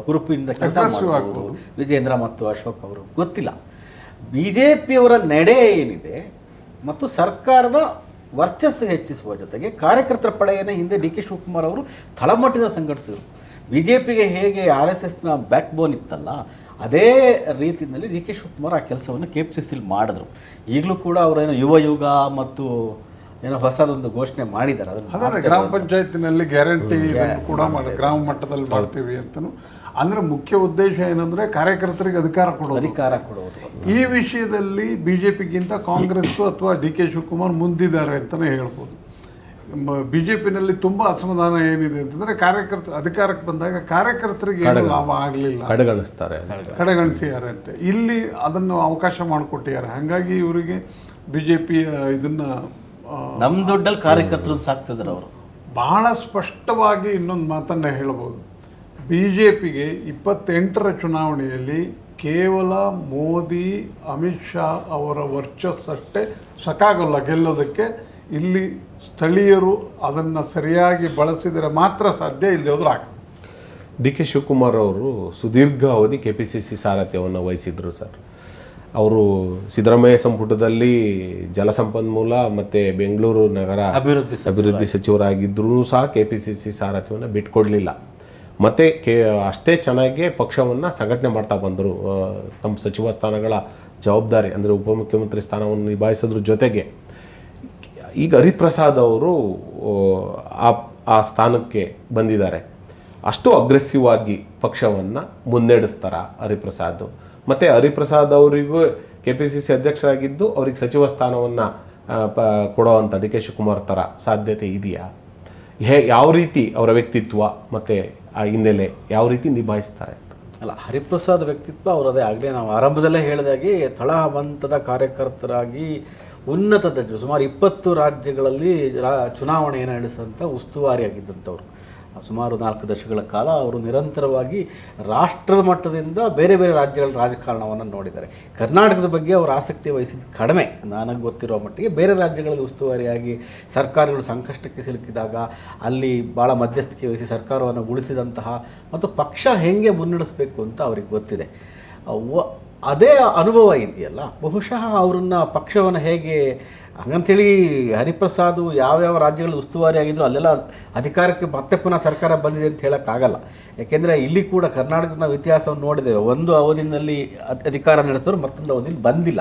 ಹುರುಪಿನಿಂದ ಕೆಲಸ ಮಾಡಬಹುದು, ವಿಜೇಂದ್ರ ಮತ್ತು ಅಶೋಕ್ ಅವರು ಗೊತ್ತಿಲ್ಲ. ಬಿ ಜೆ ಪಿಯವರ ನಡೆ ಏನಿದೆ ಮತ್ತು ಸರ್ಕಾರದ ವರ್ಚಸ್ಸು ಹೆಚ್ಚಿಸುವ ಜೊತೆಗೆ ಕಾರ್ಯಕರ್ತರ ಪಡೆಯನ್ನು ಹಿಂದೆ ಡಿ ಕೆ ಶಿವಕುಮಾರ್ ಅವರು ತಳಮಟ್ಟಿನ ಸಂಘಟಿಸಿದರು. ಬಿ ಜೆ ಪಿಗೆ ಹೇಗೆ ಆರ್ ಎಸ್ ಎಸ್ನ ಬ್ಯಾಕ್ ಬೋನ್ ಇತ್ತಲ್ಲ, ಅದೇ ರೀತಿಯಲ್ಲಿ ಡಿ ಕೆ ಶಿವಕುಮಾರ್ ಆ ಕೆಲಸವನ್ನು ಕೆ ಪಿ ಸಿ ಸಿಲಿ ಮಾಡಿದ್ರು. ಈಗಲೂ ಕೂಡ ಅವರೇನೋ ಯುವ ಯುಗ ಮತ್ತು ಏನೋ ಹೊಸದೊಂದು ಘೋಷಣೆ ಮಾಡಿದ್ದಾರೆ. ಅದನ್ನು ಗ್ರಾಮ ಪಂಚಾಯತಿನಲ್ಲಿ ಗ್ಯಾರಂಟಿ ಕೂಡ ಗ್ರಾಮ ಮಟ್ಟದಲ್ಲಿ ಮಾಡ್ತೀವಿ ಅಂತಲೂ. ಅಂದರೆ ಮುಖ್ಯ ಉದ್ದೇಶ ಏನಂದರೆ ಕಾರ್ಯಕರ್ತರಿಗೆ ಅಧಿಕಾರ ಕೊಡೋದು. ಈ ವಿಷಯದಲ್ಲಿ ಬಿ ಜೆ ಪಿಗಿಂತ ಕಾಂಗ್ರೆಸ್ಸು ಅಥವಾ ಡಿ ಕೆ ಶಿವಕುಮಾರ್ ಮುಂದಿದ್ದಾರೆ ಅಂತಲೇ ಹೇಳ್ಬೋದು. ಬಿ ಜೆ ಪಿನಲ್ಲಿ ತುಂಬ ಅಸಮಾಧಾನ ಏನಿದೆ ಅಂತಂದರೆ ಕಾರ್ಯಕರ್ತರು ಅಧಿಕಾರಕ್ಕೆ ಬಂದಾಗ ಕಾರ್ಯಕರ್ತರಿಗೆ ಏನು ಲಾಭ ಆಗಲಿಲ್ಲ, ಕಡೆಗಣಿಸಿದ್ದಾರೆ ಅಂತ. ಇಲ್ಲಿ ಅದನ್ನು ಅವಕಾಶ ಮಾಡಿಕೊಟ್ಟಿದ್ದಾರೆ. ಹಾಗಾಗಿ ಇವರಿಗೆ ಬಿ ಜೆ ಪಿಯ ಇದನ್ನು ನಮ್ಮ ದುಡ್ಡಲ್ಲಿ ಕಾರ್ಯಕರ್ತರು ಸಾಕ್ತಿದ್ದಾರೆ. ಅವರು ಬಹಳ ಸ್ಪಷ್ಟವಾಗಿ ಇನ್ನೊಂದು ಮಾತನ್ನು ಹೇಳ್ಬೋದು. ಬಿ ಜೆ ಪಿಗೆ 28ರ ಚುನಾವಣೆಯಲ್ಲಿ ಕೇವಲ ಮೋದಿ ಅಮಿತ್ ಶಾ ಅವರ ವರ್ಚಸ್ಸಷ್ಟೇ ಸಾಕಾಗಲ್ಲ ಗೆಲ್ಲೋದಕ್ಕೆ. ಇಲ್ಲಿ ಸ್ಥಳೀಯರು ಅದನ್ನು ಸರಿಯಾಗಿ ಬಳಸಿದರೆ ಮಾತ್ರ ಸಾಧ್ಯ, ಇಲ್ಲದೆ ಹೋದ್ರೆ ಆಗ. ಡಿ ಕೆ ಶಿವಕುಮಾರ್ ಅವರು ಸುದೀರ್ಘ ಅವಧಿ ಕೆ ಪಿ ಸಿ ಸಿ ಸಾರಥ್ಯವನ್ನು ವಹಿಸಿದ್ರು ಸರ್. ಅವರು ಸಿದ್ದರಾಮಯ್ಯ ಸಂಪುಟದಲ್ಲಿ ಜಲಸಂಪನ್ಮೂಲ ಮತ್ತು ಬೆಂಗಳೂರು ನಗರ ಅಭಿವೃದ್ಧಿ ಸಚಿವರಾಗಿದ್ದರೂ ಸಹ ಕೆ ಪಿ ಸಿ ಸಿ ಸಾರಥ್ಯವನ್ನು ಬಿಟ್ಕೊಡ್ಲಿಲ್ಲ. ಮತ್ತು ಅಷ್ಟೇ ಚೆನ್ನಾಗಿ ಪಕ್ಷವನ್ನು ಸಂಘಟನೆ ಮಾಡ್ತಾ ಬಂದರು. ತಮ್ಮ ಸಚಿವ ಸ್ಥಾನಗಳ ಜವಾಬ್ದಾರಿ ಅಂದರೆ ಉಪಮುಖ್ಯಮಂತ್ರಿ ಸ್ಥಾನವನ್ನು ನಿಭಾಯಿಸೋದ್ರ ಜೊತೆಗೆ ಈಗ ಹರಿಪ್ರಸಾದ್ ಅವರು ಆ ಸ್ಥಾನಕ್ಕೆ ಬಂದಿದ್ದಾರೆ. ಅಷ್ಟು ಅಗ್ರೆಸಿವ್ ಆಗಿ ಪಕ್ಷವನ್ನು ಮುನ್ನಡೆಸ್ತಾರ ಹರಿಪ್ರಸಾದ್. ಮತ್ತು ಹರಿಪ್ರಸಾದ್ ಅವರಿಗೂ ಕೆ ಪಿ ಸಿ ಸಿ ಅಧ್ಯಕ್ಷರಾಗಿದ್ದು ಅವ್ರಿಗೆ ಸಚಿವ ಸ್ಥಾನವನ್ನು ಕೊಡೋವಂಥ ಡಿ ಕೆ ಶಿವಕುಮಾರ್ ಥರ ಸಾಧ್ಯತೆ ಇದೆಯಾ? ಯಾವ ರೀತಿ ಅವರ ವ್ಯಕ್ತಿತ್ವ ಮತ್ತು ಆ ಹಿನ್ನೆಲೆ ಯಾವ ರೀತಿ ನಿಭಾಯಿಸ್ತಾರೆ ಅಂತ? ಅಲ್ಲ, ಹರಿಪ್ರಸಾದ್ ವ್ಯಕ್ತಿತ್ವ ಅವರದೇ. ಆಗಲೇ ನಾವು ಆರಂಭದಲ್ಲೇ ಹೇಳಿದಾಗೆ ತಳ ಹಂತದ ಕಾರ್ಯಕರ್ತರಾಗಿ ಉನ್ನತ ದರ್ಜೆ ಸುಮಾರು 20 ರಾಜ್ಯಗಳಲ್ಲಿ ಚುನಾವಣೆಯನ್ನು ನಡೆಸುವಂಥ ಉಸ್ತುವಾರಿಯಾಗಿದ್ದಂಥವ್ರು. ಸುಮಾರು 4 ದಶಕಗಳ ಕಾಲ ಅವರು ನಿರಂತರವಾಗಿ ರಾಷ್ಟ್ರದ ಮಟ್ಟದಿಂದ ಬೇರೆ ಬೇರೆ ರಾಜ್ಯಗಳ ರಾಜಕಾರಣವನ್ನು ನೋಡಿದ್ದಾರೆ. ಕರ್ನಾಟಕದ ಬಗ್ಗೆ ಅವರ ಆಸಕ್ತಿ ವಹಿಸಿದ ಕಡಿಮೆ ನನಗೆ ಗೊತ್ತಿರೋ ಮಟ್ಟಿಗೆ. ಬೇರೆ ರಾಜ್ಯಗಳಲ್ಲಿ ಉಸ್ತುವಾರಿಯಾಗಿ ಸರ್ಕಾರಗಳು ಸಂಕಷ್ಟಕ್ಕೆ ಸಿಲುಕಿದಾಗ ಅಲ್ಲಿ ಭಾಳ ಮಧ್ಯಸ್ಥಿಕೆ ವಹಿಸಿ ಸರ್ಕಾರವನ್ನು ಉಳಿಸಿದಂತಹ ಮತ್ತು ಪಕ್ಷ ಹೇಗೆ ಮುನ್ನಡೆಸಬೇಕು ಅಂತ ಅವ್ರಿಗೆ ಗೊತ್ತಿದೆ. ಅದೇ ಅನುಭವ ಇದೆಯಲ್ಲ, ಬಹುಶಃ ಅವರನ್ನು ಪಕ್ಷವನ್ನು ಹೇಗೆ ಹಂಗಂತೇಳಿ ಹರಿಪ್ರಸಾದ್ ಯಾವ್ಯಾವ ರಾಜ್ಯಗಳಲ್ಲಿ ಉಸ್ತುವಾರಿ ಆಗಿದ್ರು ಅಲ್ಲೆಲ್ಲ ಅಧಿಕಾರಕ್ಕೆ ಮತ್ತೆ ಪುನಃ ಸರ್ಕಾರ ಬಂದಿದೆ ಅಂತ ಹೇಳೋಕ್ಕಾಗಲ್ಲ. ಯಾಕೆಂದರೆ ಇಲ್ಲಿ ಕೂಡ ಕರ್ನಾಟಕದ ನಾವು ಇತಿಹಾಸವನ್ನು ನೋಡಿದ್ದೇವೆ. ಒಂದು ಅವಧಿನಲ್ಲಿ ಅಧಿಕಾರ ನಡೆಸೋರು ಮತ್ತೊಂದು ಅವಧಿಯಲ್ಲಿ ಬಂದಿಲ್ಲ.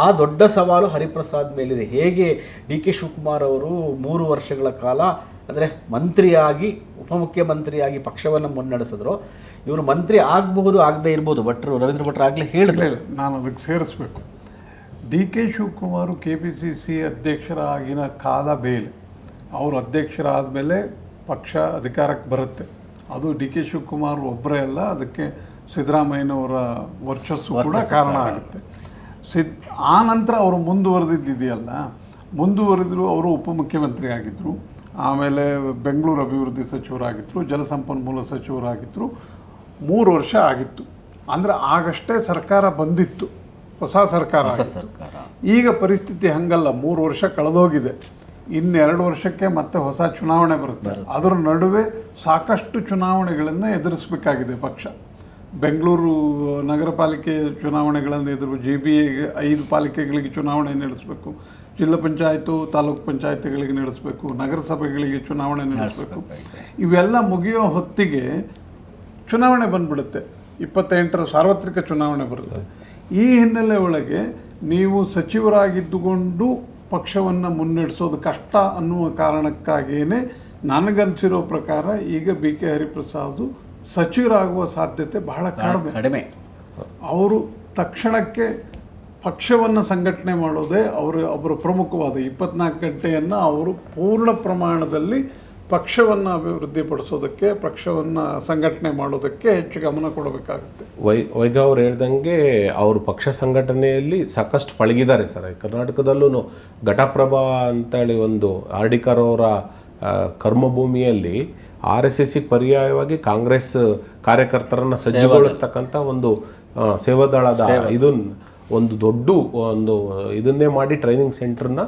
ಆ ದೊಡ್ಡ ಸವಾಲು ಹರಿಪ್ರಸಾದ್ ಮೇಲಿದೆ. ಹೇಗೆ ಡಿ ಕೆ ಶಿವಕುಮಾರ್ ಅವರು 3 ವರ್ಷಗಳ ಕಾಲ ಅಂದರೆ ಮಂತ್ರಿಯಾಗಿ ಉಪಮುಖ್ಯಮಂತ್ರಿಯಾಗಿ ಪಕ್ಷವನ್ನು ಮುನ್ನಡೆಸಿದ್ರು, ಇವರು ಮಂತ್ರಿ ಆಗಬಹುದು ಆಗದೇ ಇರ್ಬೋದು. ರವೀಂದ್ರ ಭಟ್ರು ಆಗಲೇ ಹೇಳಿದ್ರೆ ನಾನು ಅದಕ್ಕೆ ಸೇರಿಸ್ಬೇಕು. D K Shivakumar K P C C ಅಧ್ಯಕ್ಷರಾಗಿನ ಕಾಲ ಬೇಲೆ. ಅವರು ಅಧ್ಯಕ್ಷರಾದ ಮೇಲೆ ಪಕ್ಷ ಅಧಿಕಾರಕ್ಕೆ ಬರುತ್ತೆ. ಅದು ಡಿ ಕೆ ಶಿವಕುಮಾರ್ ಒಬ್ಬರೇ ಅಲ್ಲ, ಅದಕ್ಕೆ ಸಿದ್ದರಾಮಯ್ಯನವರ ವರ್ಚಸ್ಸು ಕೂಡ ಕಾರಣ ಆಗುತ್ತೆ. ಆ ನಂತರ ಅವರು ಮುಂದುವರೆದಿದ್ರು. ಅವರು ಉಪಮುಖ್ಯಮಂತ್ರಿ ಆಗಿದ್ದರು, ಆಮೇಲೆ ಬೆಂಗಳೂರು ಅಭಿವೃದ್ಧಿ ಸಚಿವರಾಗಿದ್ದರು, ಜಲಸಂಪನ್ಮೂಲ ಸಚಿವರಾಗಿದ್ದರು. 3 ವರ್ಷ ಆಗಿತ್ತು. ಅಂದರೆ ಆಗಷ್ಟೇ ಸರ್ಕಾರ ಬಂದಿತ್ತು, ಹೊಸ ಸರ್ಕಾರ. ಈಗ ಪರಿಸ್ಥಿತಿ ಹಂಗಲ್ಲ. 3 ವರ್ಷ ಕಳೆದೋಗಿದೆ. ಇನ್ನು 2 ವರ್ಷಕ್ಕೆ ಮತ್ತೆ ಹೊಸ ಚುನಾವಣೆ ಬರುತ್ತೆ. ಅದರ ನಡುವೆ ಸಾಕಷ್ಟು ಚುನಾವಣೆಗಳನ್ನು ಎದುರಿಸಬೇಕಾಗಿದೆ ಪಕ್ಷ. ಬೆಂಗಳೂರು ನಗರ ಪಾಲಿಕೆ ಚುನಾವಣೆಗಳನ್ನು JBAಗೆ 5 ಪಾಲಿಕೆಗಳಿಗೆ ಚುನಾವಣೆ ನಡೆಸಬೇಕು, ಜಿಲ್ಲಾ ಪಂಚಾಯತು ತಾಲೂಕು ಪಂಚಾಯತಿಗಳಿಗೆ ನಡೆಸಬೇಕು, ನಗರಸಭೆಗಳಿಗೆ ಚುನಾವಣೆ ನಡೆಸಬೇಕು. ಇವೆಲ್ಲ ಮುಗಿಯೋ ಹೊತ್ತಿಗೆ ಚುನಾವಣೆ ಬಂದ್ಬಿಡುತ್ತೆ. 28ರ ಸಾರ್ವತ್ರಿಕ ಚುನಾವಣೆ ಬರುತ್ತೆ. ಈ ಹಿನ್ನೆಲೆ ಒಳಗೆ ನೀವು ಸಚಿವರಾಗಿದ್ದುಕೊಂಡು ಪಕ್ಷವನ್ನು ಮುನ್ನಡೆಸೋದು ಕಷ್ಟ ಅನ್ನುವ ಕಾರಣಕ್ಕಾಗಿಯೇ ನನಗನ್ಸಿರೋ ಪ್ರಕಾರ ಈಗ ಬಿ ಕೆ ಹರಿಪ್ರಸಾದ್ ಸಚಿವರಾಗುವ ಸಾಧ್ಯತೆ ಬಹಳ ಕಡಿಮೆ. ಅವರು ತಕ್ಷಣಕ್ಕೆ ಪಕ್ಷವನ್ನು ಸಂಘಟನೆ ಮಾಡೋದೇ ಅವರ ಪ್ರಮುಖವಾದ 24 ಗಂಟೆಯನ್ನು ಅವರು ಪೂರ್ಣ ಪ್ರಮಾಣದಲ್ಲಿ ಪಕ್ಷವನ್ನು ಅಭಿವೃದ್ಧಿಪಡಿಸೋದಕ್ಕೆ, ಪಕ್ಷವನ್ನು ಸಂಘಟನೆ ಮಾಡೋದಕ್ಕೆ ಹೆಚ್ಚು ಗಮನ ಕೊಡಬೇಕಾಗುತ್ತೆ. ವೈಗ ಅವ್ರು ಹೇಳ್ದಂಗೆ ಅವರು ಪಕ್ಷ ಸಂಘಟನೆಯಲ್ಲಿ ಸಾಕಷ್ಟು ಪಳಗಿದ್ದಾರೆ ಸರ್. ಕರ್ನಾಟಕದಲ್ಲೂ ಘಟಪ್ರಭಾ ಅಂತೇಳಿ ಒಂದು ಆರ್ಡಿಕರ್ ಅವರ ಕರ್ಮಭೂಮಿಯಲ್ಲಿ RSS ಪರ್ಯಾಯವಾಗಿ ಕಾಂಗ್ರೆಸ್ ಕಾರ್ಯಕರ್ತರನ್ನು ಸಜ್ಜುಗೊಳಿಸ್ತಕ್ಕಂಥ ಒಂದು ಸೇವಾದಳದ ಒಂದು ದೊಡ್ಡ ಇದನ್ನೇ ಮಾಡಿ ಟ್ರೈನಿಂಗ್ ಸೆಂಟರ್ನ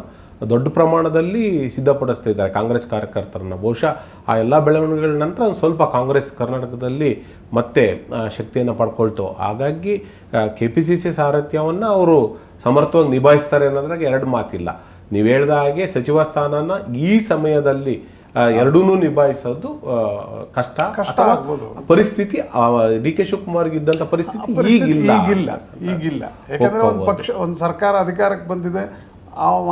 ದೊಡ್ಡ ಪ್ರಮಾಣದಲ್ಲಿ ಸಿದ್ಧಪಡಿಸ್ತಾ ಇದ್ದಾರೆ ಕಾಂಗ್ರೆಸ್ ಕಾರ್ಯಕರ್ತರನ್ನ. ಬಹುಶಃ ಆ ಎಲ್ಲ ಬೆಳವಣಿಗೆಗಳ ನಂತರ ಒಂದು ಸ್ವಲ್ಪ ಕಾಂಗ್ರೆಸ್ ಕರ್ನಾಟಕದಲ್ಲಿ ಮತ್ತೆ ಶಕ್ತಿಯನ್ನು ಪಡ್ಕೊಳ್ತು. ಹಾಗಾಗಿ KPCC ಸಾರಥ್ಯವನ್ನು ಅವರು ಸಮರ್ಥವಾಗಿ ನಿಭಾಯಿಸ್ತಾರೆ ಅನ್ನೋದ್ರಾಗ ಎರಡು ಮಾತಿಲ್ಲ. ನೀವು ಹೇಳ್ದ ಹಾಗೆ ಸಚಿವ ಸ್ಥಾನನ ಈ ಸಮಯದಲ್ಲಿ ಎರಡೂ ನಿಭಾಯಿಸೋದು ಕಷ್ಟ ಅಥವಾ ಪರಿಸ್ಥಿತಿ DK ಶಿವಕುಮಾರ್ಗೆ ಇದ್ದಂಥ ಪರಿಸ್ಥಿತಿ ಈಗಿಲ್ಲ. ಯಾಕಂದ್ರೆ ಒಂದು ಸರ್ಕಾರ ಅಧಿಕಾರಕ್ಕೆ ಬಂದಿದೆ,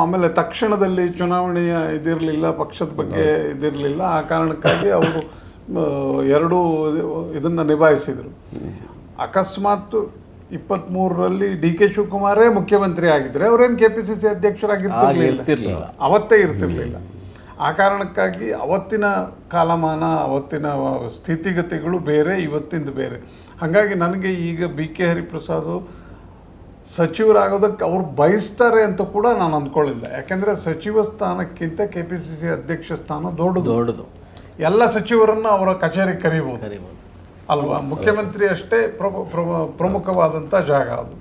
ಆಮೇಲೆ ತಕ್ಷಣದಲ್ಲಿ ಚುನಾವಣೆಯ ಇದಿರಲಿಲ್ಲ, ಪಕ್ಷದ ಬಗ್ಗೆ ಇದಿರಲಿಲ್ಲ. ಆ ಕಾರಣಕ್ಕಾಗಿ ಅವರು ಎರಡೂ ಇದನ್ನು ನಿಭಾಯಿಸಿದರು. ಅಕಸ್ಮಾತ್ 23ರಲ್ಲಿ DK ಶಿವಕುಮಾರೇ ಮುಖ್ಯಮಂತ್ರಿ ಆಗಿದ್ರೆ ಅವರೇನು KPCC ಅಧ್ಯಕ್ಷರಾಗಿರ್ತಿರ್ಲಿಲ್ಲ, ಅವತ್ತೇ ಇರ್ತಿರ್ಲಿಲ್ಲ. ಆ ಕಾರಣಕ್ಕಾಗಿ ಅವತ್ತಿನ ಕಾಲಮಾನ, ಅವತ್ತಿನ ಸ್ಥಿತಿಗತಿಗಳು ಬೇರೆ, ಇವತ್ತಿಂದ ಬೇರೆ. ಹಾಗಾಗಿ ನನಗೆ ಈಗ BK ಹರಿಪ್ರಸಾದ್ ಸಚಿವರಾಗೋದಕ್ಕೆ ಅವ್ರು ಬಯಸ್ತಾರೆ ಅಂತ ಕೂಡ ನಾನು ಅಂದ್ಕೊಳ್ಳಿಲ್ಲ. ಯಾಕೆಂದರೆ ಸಚಿವ ಸ್ಥಾನಕ್ಕಿಂತ KPCC ಅಧ್ಯಕ್ಷ ಸ್ಥಾನ ದೊಡ್ಡದು. ಎಲ್ಲ ಸಚಿವರನ್ನು ಅವರ ಕಚೇರಿಗೆ ಕರೀಬೋದು ಅಲ್ವಾ. ಮುಖ್ಯಮಂತ್ರಿ ಅಷ್ಟೇ ಪ್ರಮುಖವಾದಂಥ ಜಾಗ ಅದು.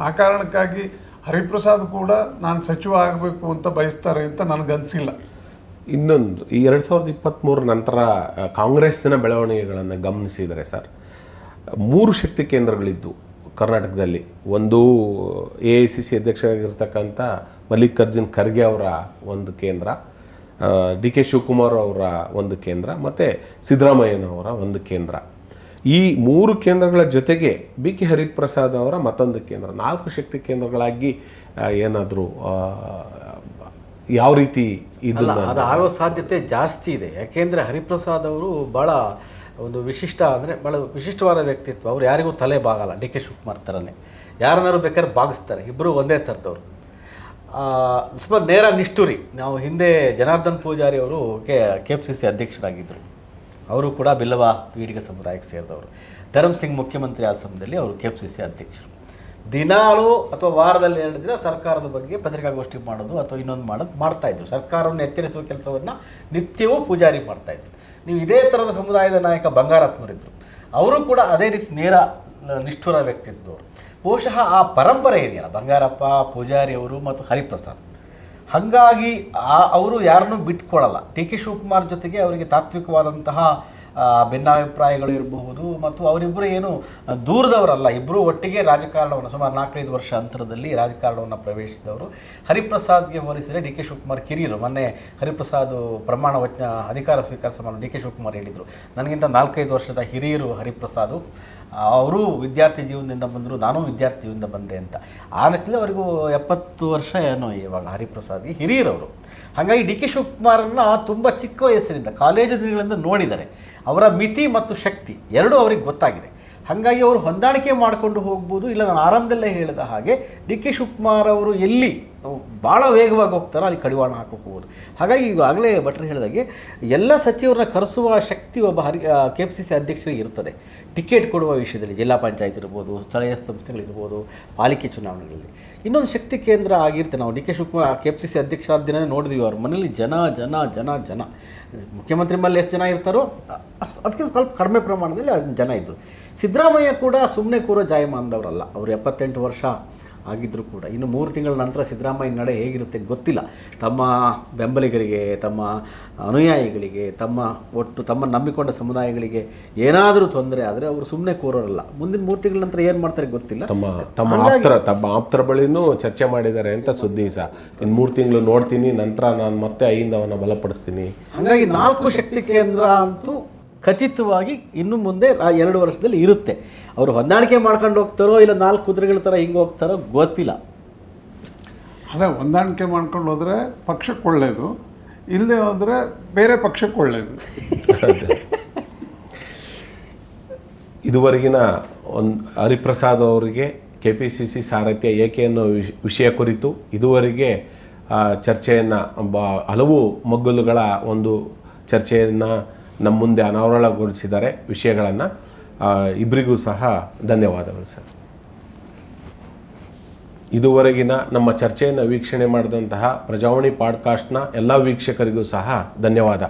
ಆ ಕಾರಣಕ್ಕಾಗಿ ಹರಿಪ್ರಸಾದ್ ಕೂಡ ನಾನು ಸಚಿವ ಆಗಬೇಕು ಅಂತ ಬಯಸ್ತಾರೆ ಅಂತ ನನಗನ್ಸಿಲ್ಲ. ಇನ್ನೊಂದು, ಈ 2023 ನಂತರ ಕಾಂಗ್ರೆಸ್ಸಿನ ಬೆಳವಣಿಗೆಗಳನ್ನು ಗಮನಿಸಿದರೆ ಸರ್, 3 ಶಕ್ತಿ ಕೇಂದ್ರಗಳಿದ್ದು ಕರ್ನಾಟಕದಲ್ಲಿ. ಒಂದು AICC ಅಧ್ಯಕ್ಷರಾಗಿರ್ತಕ್ಕಂಥ ಮಲ್ಲಿಕಾರ್ಜುನ್ ಖರ್ಗೆ ಅವರ ಒಂದು ಕೇಂದ್ರ, DK ಶಿವಕುಮಾರ್ ಅವರ ಒಂದು ಕೇಂದ್ರ, ಮತ್ತು ಸಿದ್ದರಾಮಯ್ಯನವರ ಒಂದು ಕೇಂದ್ರ. ಈ 3 ಕೇಂದ್ರಗಳ ಜೊತೆಗೆ BK ಹರಿಪ್ರಸಾದ್ ಅವರ ಮತ್ತೊಂದು ಕೇಂದ್ರ, 4 ಶಕ್ತಿ ಕೇಂದ್ರಗಳಾಗಿ ಏನಾದರೂ ಯಾವ ರೀತಿ ಅದು ಆಗೋ ಸಾಧ್ಯತೆ ಜಾಸ್ತಿ ಇದೆ. ಯಾಕೆಂದರೆ ಹರಿಪ್ರಸಾದ್ ಅವರು ಭಾಳ ಒಂದು ಭಾಳ ವಿಶಿಷ್ಟವಾದ ವ್ಯಕ್ತಿತ್ವ. ಅವ್ರು ಯಾರಿಗೂ ತಲೆ ಬಾಗಲ್ಲ, DK ಶಿವಕುಮಾರ್ ಥರನೇ. ಯಾರನ್ನಾರು ಬೇಕಾದ್ರೆ ಬಾಗಿಸ್ತಾರೆ, ಇಬ್ಬರು ಒಂದೇ ಥರದವ್ರು. ಸ್ವಲ್ಪ ನೇರ ನಿಷ್ಠುರಿ. ನಾವು ಹಿಂದೆ ಜನಾರ್ದನ್ ಪೂಜಾರಿ ಅವರು KPCC ಅಧ್ಯಕ್ಷರಾಗಿದ್ದರು. ಅವರು ಕೂಡ ಬಿಲ್ಲವ ಈಡಿಗ ಸಮುದಾಯಕ್ಕೆ ಸೇರಿದವರು. ಧರ್ಮ್ ಸಿಂಗ್ ಮುಖ್ಯಮಂತ್ರಿ ಆದ ಸಮಯದಲ್ಲಿ ಅವರು KPCC ಅಧ್ಯಕ್ಷರು. ದಿನಾಲು ಅಥವಾ ವಾರದಲ್ಲಿ 2 ದಿನ ಸರ್ಕಾರದ ಬಗ್ಗೆ ಪತ್ರಿಕಾಗೋಷ್ಠಿ ಮಾಡೋದು ಅಥವಾ ಇನ್ನೊಂದು ಮಾಡ್ತಾಯಿದ್ರು. ಸರ್ಕಾರವನ್ನು ಎಚ್ಚರಿಸುವ ಕೆಲಸವನ್ನು ನಿತ್ಯವೂ ಪೂಜಾರಿ ಮಾಡ್ತಾಯಿದ್ರು. ನೀವು ಇದೇ ಥರದ ಸಮುದಾಯದ ನಾಯಕ ಬಂಗಾರಪ್ಪನವರಿದ್ದರು. ಅವರು ಕೂಡ ಅದೇ ರೀತಿ ನೇರ ನಿಷ್ಠುರ ವ್ಯಕ್ತಿತ್ವವರು. ಬಹುಶಃ ಆ ಪರಂಪರೆ ಇದೆಯಲ್ಲ, ಬಂಗಾರಪ್ಪ, ಪೂಜಾರಿ ಅವರು ಮತ್ತು ಹರಿಪ್ರಸಾದ್, ಹಾಗಾಗಿ ಅವರು ಯಾರನ್ನೂ ಬಿಟ್ಕೊಳ್ಳಲ್ಲ. DK ಶಿವಕುಮಾರ್ ಜೊತೆಗೆ ಅವರಿಗೆ ತಾತ್ವಿಕವಾದಂತಹ ಭಿನ್ನಾಭಿಪ್ರಾಯಗಳು ಇರಬಹುದು. ಮತ್ತು ಅವರಿಬ್ಬರು ಏನು ದೂರದವರಲ್ಲ, ಇಬ್ಬರು ಒಟ್ಟಿಗೆ ರಾಜಕಾರಣವನ್ನು ಸುಮಾರು 4-5 ವರ್ಷ ಅಂತರದಲ್ಲಿ ರಾಜಕಾರಣವನ್ನು ಪ್ರವೇಶಿಸಿದವರು. ಹರಿಪ್ರಸಾದ್ಗೆ ಹೋಲಿಸಿದರೆ DK ಶಿವಕುಮಾರ್ ಕಿರಿಯರು. ಮೊನ್ನೆ ಹರಿಪ್ರಸಾದ್ ಪ್ರಮಾಣ ವಚನ ಅಧಿಕಾರ ಸ್ವೀಕಾರ ಸಮಾರಂಭ DK ಶಿವಕುಮಾರ್ ಹೇಳಿದರು, ನನಗಿಂತ 4-5 ವರ್ಷದ ಹಿರಿಯರು ಹರಿಪ್ರಸಾದ್. ಅವರು ವಿದ್ಯಾರ್ಥಿ ಜೀವನದಿಂದ ಬಂದರು, ನಾನು ವಿದ್ಯಾರ್ಥಿ ಜೀವನದಿಂದ ಬಂದೆ ಅಂತ. ಆ ನಿಟ್ಟಿನಲ್ಲಿ ಅವರಿಗೂ 70 ವರ್ಷ ಏನೋ ಇವಾಗ ಹರಿಪ್ರಸಾದ್ಗೆ ಹಿರಿಯರವರು. ಹಾಗಾಗಿ DK ಶಿವಕುಮಾರನ್ನು ತುಂಬ ಚಿಕ್ಕ ವಯಸ್ಸಿನಿಂದ ಕಾಲೇಜು ದಿನಗಳಿಂದ ನೋಡಿದ್ದಾರೆ. ಅವರ ಮಿತಿ ಮತ್ತು ಶಕ್ತಿ ಎರಡೂ ಅವ್ರಿಗೆ ಗೊತ್ತಾಗಿದೆ. ಹಾಗಾಗಿ ಅವರು ಹೊಂದಾಣಿಕೆ ಮಾಡಿಕೊಂಡು ಹೋಗ್ಬೋದು. ಇಲ್ಲ, ನಾನು ಆರಂಭದಲ್ಲೇ ಹೇಳಿದ ಹಾಗೆ DK ಶಿವಕುಮಾರ್ ಅವರು ಎಲ್ಲಿ ಭಾಳ ವೇಗವಾಗಿ ಹೋಗ್ತಾರೋ ಅಲ್ಲಿ ಕಡಿವಾಣ ಹಾಕೋಬಹುದು. ಹಾಗಾಗಿ ಈಗಾಗಲೇ ಭಟ್ರು ಹೇಳಿದಾಗೆ ಎಲ್ಲ ಸಚಿವರನ್ನ ಕರೆಸುವ ಶಕ್ತಿ ಒಬ್ಬ KPCC ಅಧ್ಯಕ್ಷರಿಗೆ ಇರ್ತದೆ. ಟಿಕೆಟ್ ಕೊಡುವ ವಿಷಯದಲ್ಲಿ ಜಿಲ್ಲಾ ಪಂಚಾಯತ್ ಇರ್ಬೋದು, ಸ್ಥಳೀಯ ಸಂಸ್ಥೆಗಳಿರ್ಬೋದು, ಪಾಲಿಕೆ ಚುನಾವಣೆಗಳಲ್ಲಿ ಇನ್ನೊಂದು ಶಕ್ತಿ ಕೇಂದ್ರ ಆಗಿರುತ್ತೆ. ನಾವು DK ಶಿವಕುಮಾರ್ KPCC ಅಧ್ಯಕ್ಷರಾದ ದಿನ ನೋಡಿದ್ವಿ, ಅವ್ರ ಮನೇಲಿ ಜನ ಮುಖ್ಯಮಂತ್ರಿ ಮೇಲೆ ಎಷ್ಟು ಜನ ಇರ್ತಾರೋ ಅದಕ್ಕೆ ಸ್ವಲ್ಪ ಕಡಿಮೆ ಪ್ರಮಾಣದಲ್ಲಿ ಜನ ಇದ್ದರು. ಸಿದ್ದರಾಮಯ್ಯ ಕೂಡ ಸುಮ್ಮನೆ ಕೂರೋ ಜಾಯಮಾನದವರಲ್ಲ. ಅವರು 78 ವರ್ಷ ಆಗಿದ್ದರೂ ಕೂಡ ಇನ್ನು 3 ತಿಂಗಳ ನಂತರ ಸಿದ್ದರಾಮಯ್ಯ ನಡೆ ಹೇಗಿರುತ್ತೆ ಗೊತ್ತಿಲ್ಲ. ತಮ್ಮ ಬೆಂಬಲಿಗರಿಗೆ, ತಮ್ಮ ಅನುಯಾಯಿಗಳಿಗೆ, ತಮ್ಮ ನಂಬಿಕೊಂಡ ಸಮುದಾಯಗಳಿಗೆ ಏನಾದರೂ ತೊಂದರೆ ಆದರೆ ಅವರು ಸುಮ್ಮನೆ ಕೂರೋರಲ್ಲ. ಮುಂದಿನ 3 ತಿಂಗಳ ನಂತರ ಏನು ಮಾಡ್ತಾರೆ ಗೊತ್ತಿಲ್ಲ. ತಮ್ಮ ಆಪ್ತರ ಬಳಿನೂ ಚರ್ಚೆ ಮಾಡಿದ್ದಾರೆ ಅಂತ ಸುದ್ದಿ ಸಹ. ಇನ್ನು 3 ತಿಂಗಳು ನೋಡ್ತೀನಿ, ನಂತರ ನಾನು ಮತ್ತೆ ಐಂದವನ್ನ ಬಲಪಡಿಸ್ತೀನಿ. ಹಾಗಾಗಿ 4 ಶಕ್ತಿ ಕೇಂದ್ರ ಅಂತೂ ಖಚಿತವಾಗಿ ಇನ್ನು ಮುಂದೆ 2 ವರ್ಷದಲ್ಲಿ ಇರುತ್ತೆ. ಅವರು ಹೊಂದಾಣಿಕೆ ಮಾಡ್ಕೊಂಡು ಹೋಗ್ತಾರೋ ಇಲ್ಲ 4 ಕುದುರೆಗಳ ಥರ ಹಿಂಗೆ ಹೋಗ್ತಾರೋ ಗೊತ್ತಿಲ್ಲ. ಅದೇ ಹೊಂದಾಣಿಕೆ ಮಾಡ್ಕೊಂಡು ಹೋದರೆ ಪಕ್ಷಕ್ಕೆ ಒಳ್ಳೆಯದು, ಇಲ್ಲದೆ ಹೋದರೆ ಬೇರೆ ಪಕ್ಷಕ್ಕೆ ಒಳ್ಳೆಯದು. ಇದುವರೆಗಿನ ಹರಿಪ್ರಸಾದ್ ಅವರಿಗೆ KPCC ಸಾರಥ್ಯ ಏಕೆ ಅನ್ನೋ ವಿಷಯ ಕುರಿತು ಇದುವರೆಗೆ ಚರ್ಚೆಯನ್ನು ಹಲವು ಮಗ್ಗಲುಗಳ ಒಂದು ಚರ್ಚೆಯನ್ನು ನಮ್ಮ ಮುಂದೆ ಅನಾವರಣಗೊಳಿಸಿದ್ದಾರೆ ವಿಷಯಗಳನ್ನು. ಇಬ್ಬರಿಗೂ ಸಹ ಧನ್ಯವಾದಗಳು ಸರ್. ಇದುವರೆಗಿನ ನಮ್ಮ ಚರ್ಚೆಯನ್ನು ವೀಕ್ಷಣೆ ಮಾಡಿದಂತಹ ಪ್ರಜಾವಾಣಿ ಪಾಡ್ಕಾಸ್ಟ್ನ ಎಲ್ಲ ವೀಕ್ಷಕರಿಗೂ ಸಹ ಧನ್ಯವಾದ.